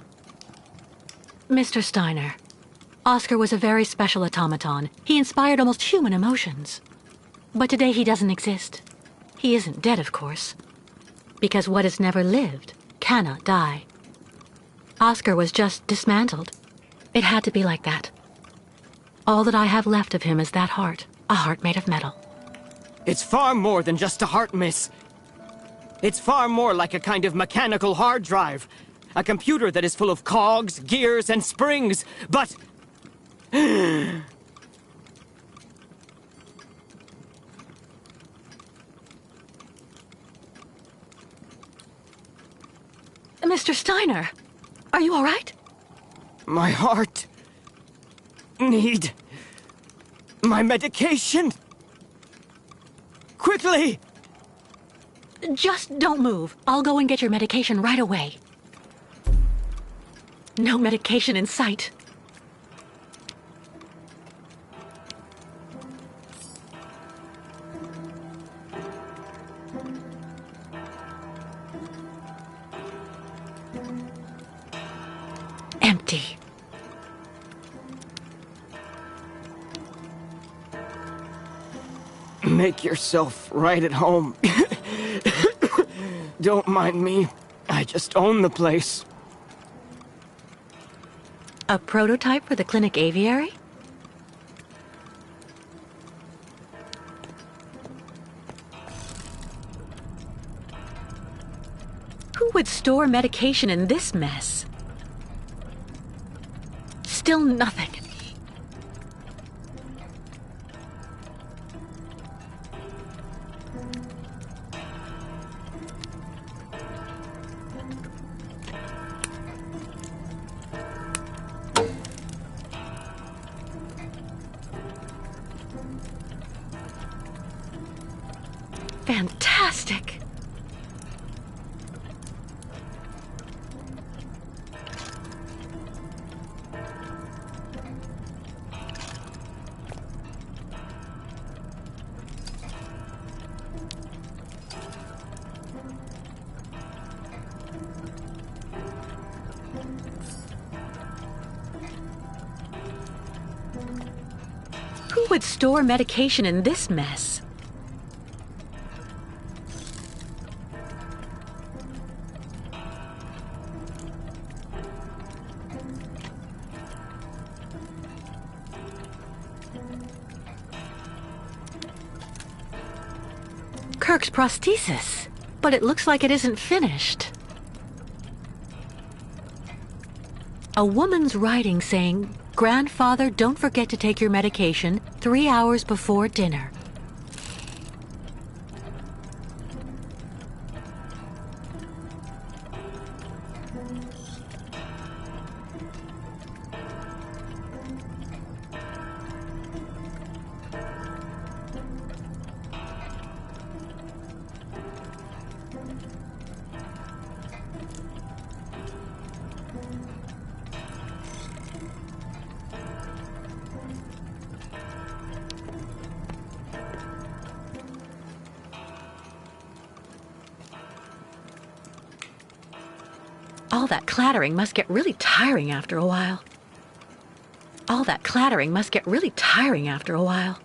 Speaker 4: Mr. Steiner, Oscar was a very special automaton. He inspired almost human emotions. But today he doesn't exist. He isn't dead, of course. Because what has never lived cannot die. Oscar was just dismantled. It had to be like that. All that I have left of him is that heart, a heart made of metal.
Speaker 1: It's far more than just a heart, miss. It's far more like a kind of mechanical hard drive. A computer that is full of cogs, gears, and springs, but...
Speaker 4: Mr. Steiner, are you all right?
Speaker 1: My heart... need... my medication. Quickly!
Speaker 4: Just don't move. I'll go and get your medication right away. No medication in sight. Empty.
Speaker 1: Make yourself right at home. Don't mind me. I just own the place.
Speaker 4: A prototype for the clinic aviary? Who would store medication in this mess? Still nothing. Fantastic! Who would store medication in this mess? Kirk's prosthesis, but it looks like it isn't finished. A woman's writing saying, "Grandfather, don't forget to take your medication 3 hours before dinner." All that clattering must get really tiring after a while. All that clattering must get really tiring after a while.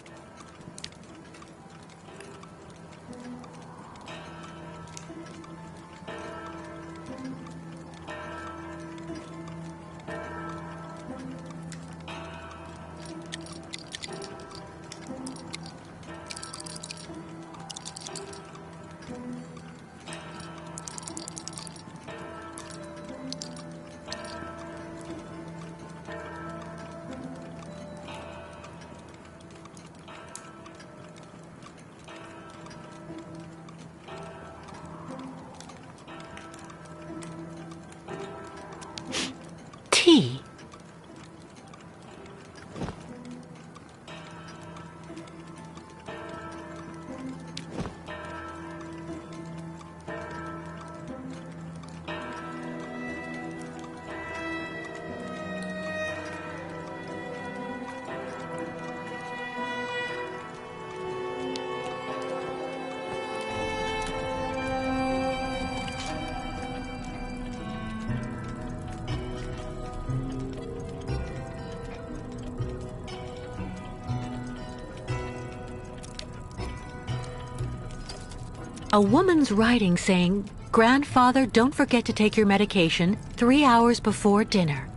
Speaker 4: A woman's writing saying, "Grandfather, don't forget to take your medication 3 hours before dinner."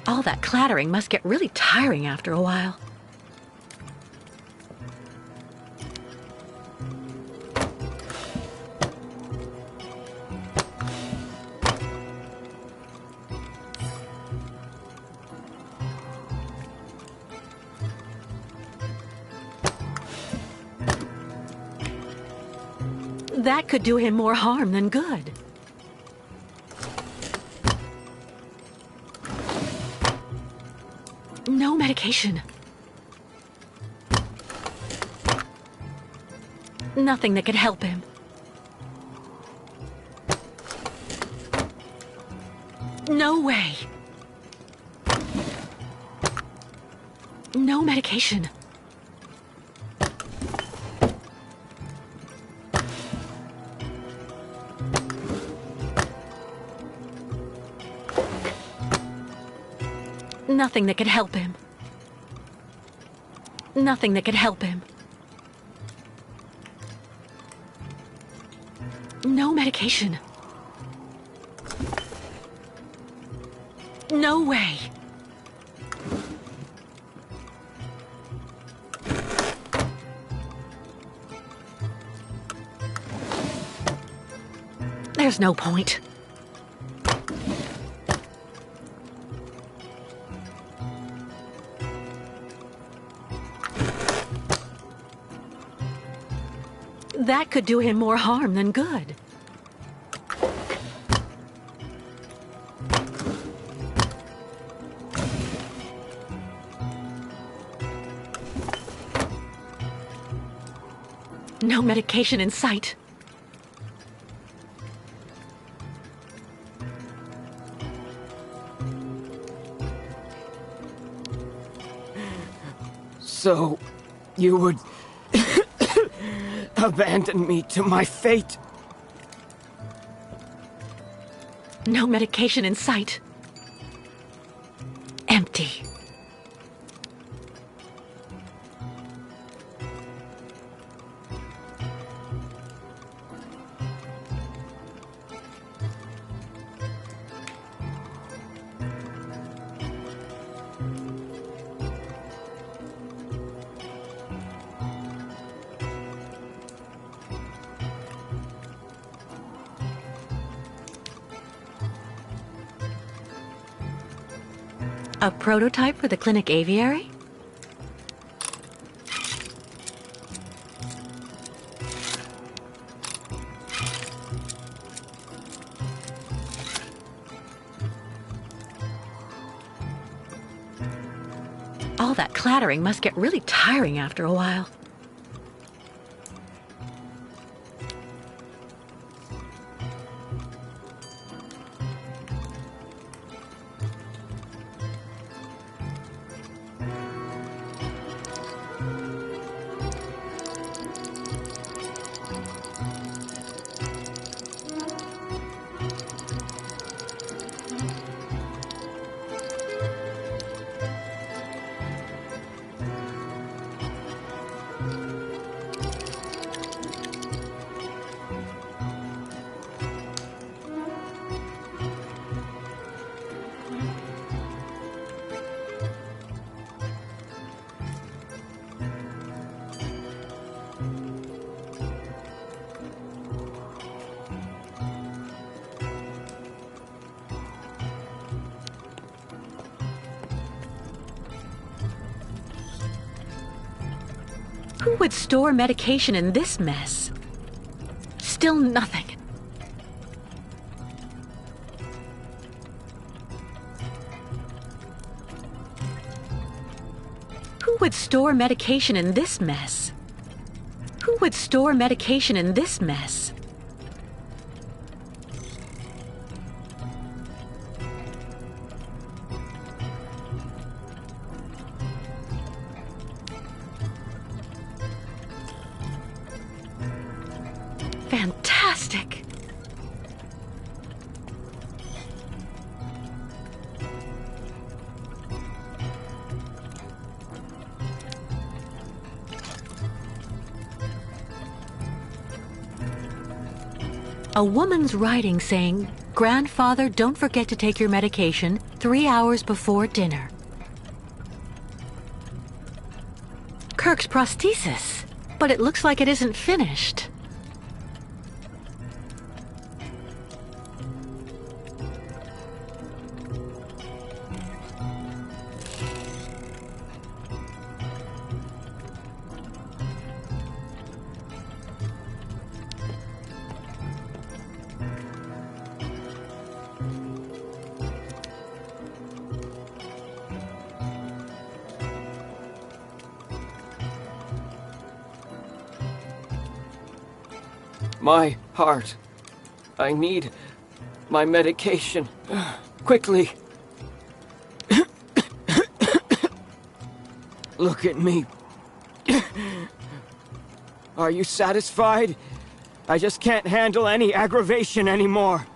Speaker 4: All that clattering must get really tiring after a while. That could do him more harm than good. No medication. Nothing that could help him. No way. No medication. Nothing that could help him. Nothing that could help him. No medication. No way. There's no point. That could do him more harm than good. No medication in sight.
Speaker 1: So, you would abandon me to my fate?
Speaker 4: No medication in sight. Empty. A prototype for the clinic aviary? All that clattering must get really tiring after a while. Who would store medication in this mess? Still nothing. would store medication in this mess? Who would store medication in this mess? Fantastic! A woman's writing saying, "Grandfather, don't forget to take your medication 3 hours before dinner." Kirk's prosthesis, but it looks like it isn't finished.
Speaker 1: My heart. I need my medication. Quickly. Look at me. Are you satisfied? I just can't handle any aggravation anymore.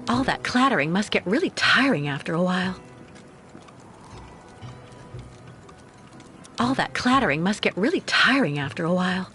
Speaker 1: All that clattering must get really tiring after a while. All that clattering must get really tiring after a while.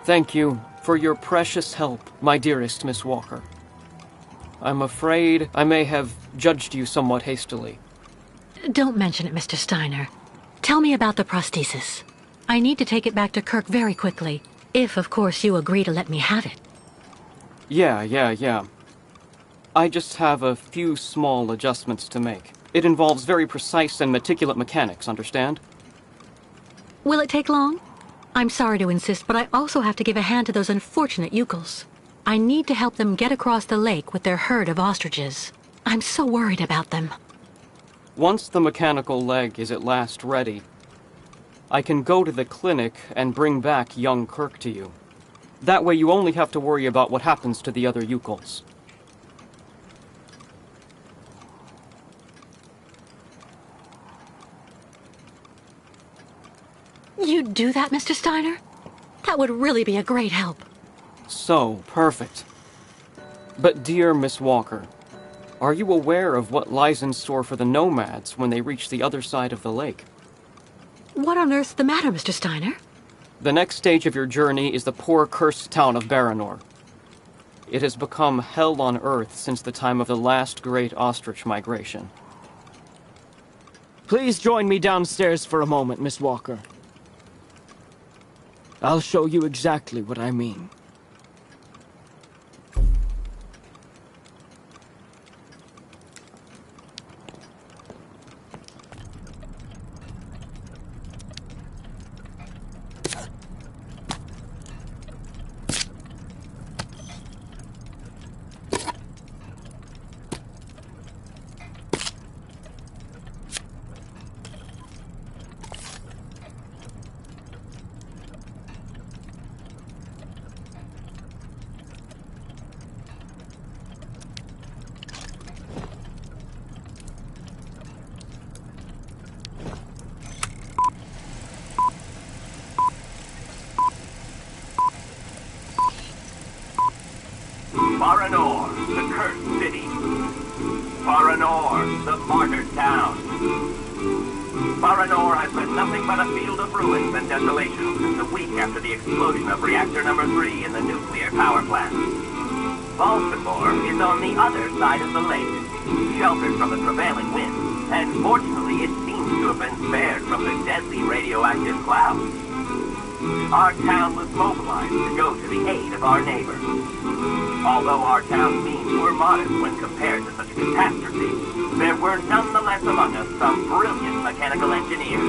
Speaker 1: Thank you for your precious help, my dearest Miss Walker. I'm afraid I may have judged you somewhat hastily.
Speaker 4: Don't mention it, Mr. Steiner. Tell me about the prosthesis. I need to take it back to Kirk very quickly, if, of course, you agree to let me have it.
Speaker 1: Yeah. I just have a few small adjustments to make. It involves very precise and meticulous mechanics, understand?
Speaker 4: Will it take long? I'm sorry to insist, but I also have to give a hand to those unfortunate Yukels. I need to help them get across the lake with their herd of ostriches. I'm so worried about them.
Speaker 1: Once the mechanical leg is at last ready, I can go to the clinic and bring back young Kirk to you. That way you only have to worry about what happens to the other Yukels.
Speaker 4: You'd do that, Mr. Steiner? That would really be a great help.
Speaker 1: So, perfect. But dear Miss Walker, are you aware of what lies in store for the nomads when they reach the other side of the lake?
Speaker 4: What on earth's the matter, Mr. Steiner?
Speaker 1: The next stage of your journey is the poor cursed town of Baranor. It has become hell on earth since the time of the last great ostrich migration. Please join me downstairs for a moment, Miss Walker. I'll show you exactly what I mean.
Speaker 5: Baranor, the cursed city. Baranor, the martyred town. Baranor has been nothing but a field of ruins and desolation since a week after the explosion of reactor number 3 in the nuclear power plant. Baltimore is on the other side of the lake, sheltered from the prevailing winds, and fortunately it seems to have been spared from the deadly radioactive clouds. Our town was mobilized to go to the aid of our neighbors. Although our town's means were modest when compared to such a catastrophe, there were nonetheless among us some brilliant mechanical engineers.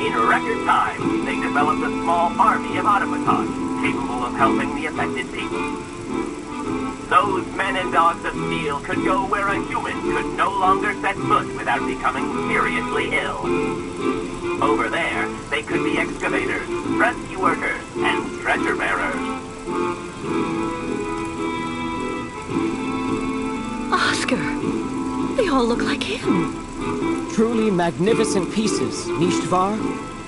Speaker 5: In record time, they developed a small army of automatons capable of helping the affected people. Those men and dogs of steel could go where a human could no longer set foot without becoming seriously ill. Over there, they could be excavators, rescue workers, and treasure bearers.
Speaker 4: Oscar! They all look like him.
Speaker 1: Truly magnificent pieces, Nishtvar.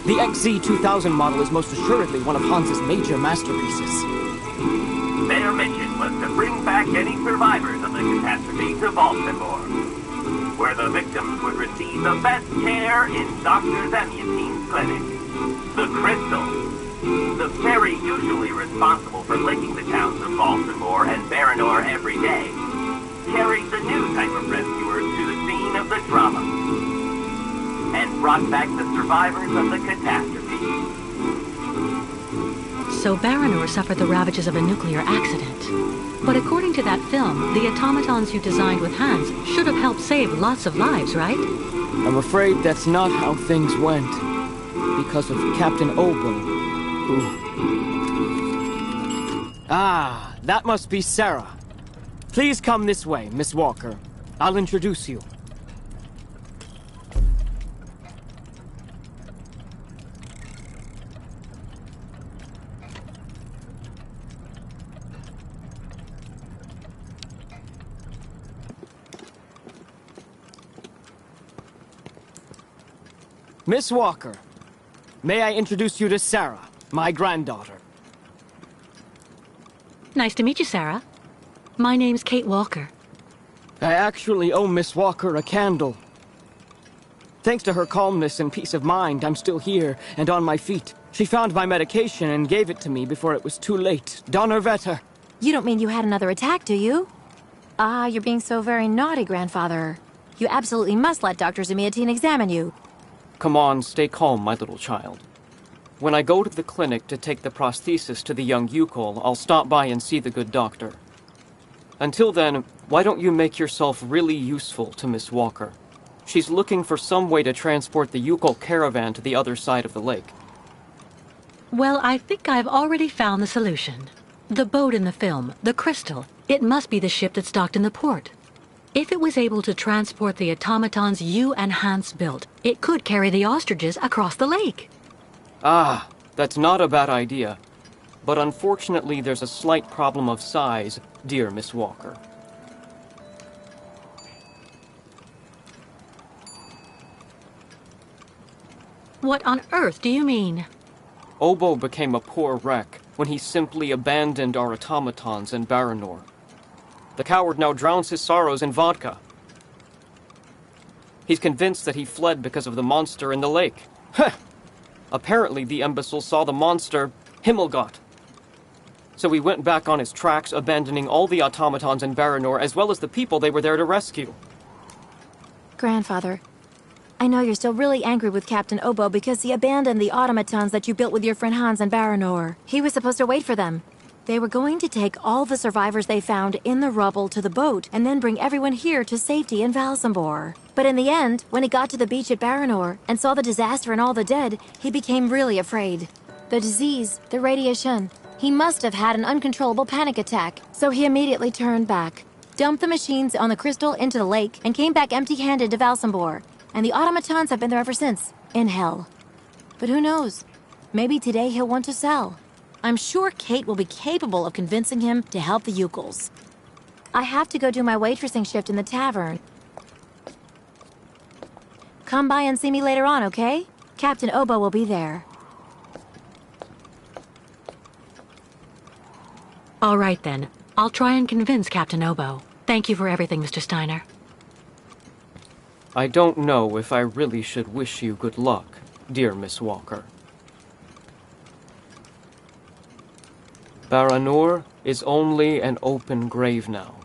Speaker 1: The XZ-2000 model is most assuredly one of Hans's major masterpieces.
Speaker 5: Their mission was to bring back any survivors of the catastrophe to Baltimore, where the victims would receive the best care in Dr. Zamiatin's clinic. The Crystal, the ferry usually responsible for linking the towns of Baltimore and Baranor every day, carried the new type of rescuers to the scene of the trauma, and brought back the survivors of the catastrophe.
Speaker 4: So Baranor suffered the ravages of a nuclear accident. But according to that film, the automatons you designed with Hans should have helped save lots of lives, right?
Speaker 1: I'm afraid that's not how things went. Because of Captain Obo, who... Ah, that must be Sarah. Please come this way, Miss Walker. I'll introduce you. Miss Walker, may I introduce you to Sarah, my granddaughter?
Speaker 4: Nice to meet you, Sarah. My name's Kate Walker.
Speaker 1: I actually owe Miss Walker a candle. Thanks to her calmness and peace of mind, I'm still here and on my feet. She found my medication and gave it to me before it was too late. Donnerwetter.
Speaker 10: You don't mean you had another attack, do you? Ah, you're being so very naughty, Grandfather. You absolutely must let Dr. Zamiatine examine you.
Speaker 1: Come on, stay calm, my little child. When I go to the clinic to take the prosthesis to the young Yukol, I'll stop by and see the good doctor. Until then, why don't you make yourself really useful to Miss Walker? She's looking for some way to transport the Yukol caravan to the other side of the lake.
Speaker 4: Well, I think I've already found the solution. The boat in the film, the Crystal, it must be the ship that's docked in the port. If it was able to transport the automatons you and Hans built, it could carry the ostriches across the lake.
Speaker 1: Ah, that's not a bad idea. But unfortunately, there's a slight problem of size, dear Miss Walker.
Speaker 4: What on earth do you mean?
Speaker 1: Obo became a poor wreck when he simply abandoned our automatons in Baranor. The coward now drowns his sorrows in vodka. He's convinced that he fled because of the monster in the lake. Heh! Apparently the imbecile saw the monster, Himmelgott. So he went back on his tracks, abandoning all the automatons in Baranor as well as the people they were there to rescue.
Speaker 10: Grandfather, I know you're still really angry with Captain Obo because he abandoned the automatons that you built with your friend Hans in Baranor. He was supposed to wait for them. They were going to take all the survivors they found in the rubble to the boat and then bring everyone here to safety in Valsambor. But in the end, when he got to the beach at Baranor and saw the disaster and all the dead, he became really afraid. The disease, the radiation, he must have had an uncontrollable panic attack, so he immediately turned back, dumped the machines on the Crystal into the lake, and came back empty-handed to Valsambor. And the automatons have been there ever since, in hell. But who knows? Maybe today he'll want to sell. I'm sure Kate will be capable of convincing him to help the Yukuls. I have to go do my waitressing shift in the tavern. Come by and see me later on, okay? Captain Obo will be there.
Speaker 4: All right then. I'll try and convince Captain Obo. Thank you for everything, Mr. Steiner.
Speaker 1: I don't know if I really should wish you good luck, dear Miss Walker. Baranor is only an open grave now.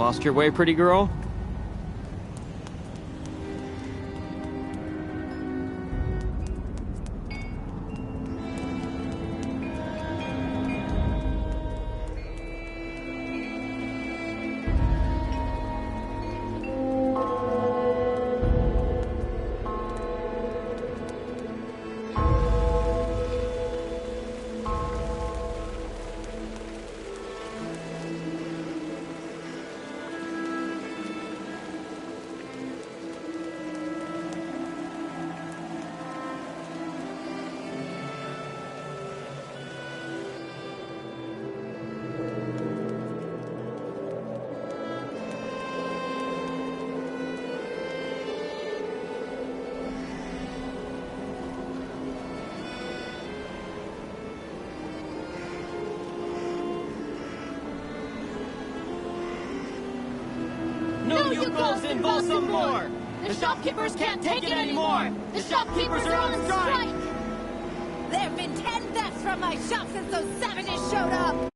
Speaker 1: Lost your way, pretty girl? Yukos in Balsamore! The shopkeepers can't take it anymore! The shopkeepers are on strike!
Speaker 9: There have been 10 thefts from my shop since those savages showed up!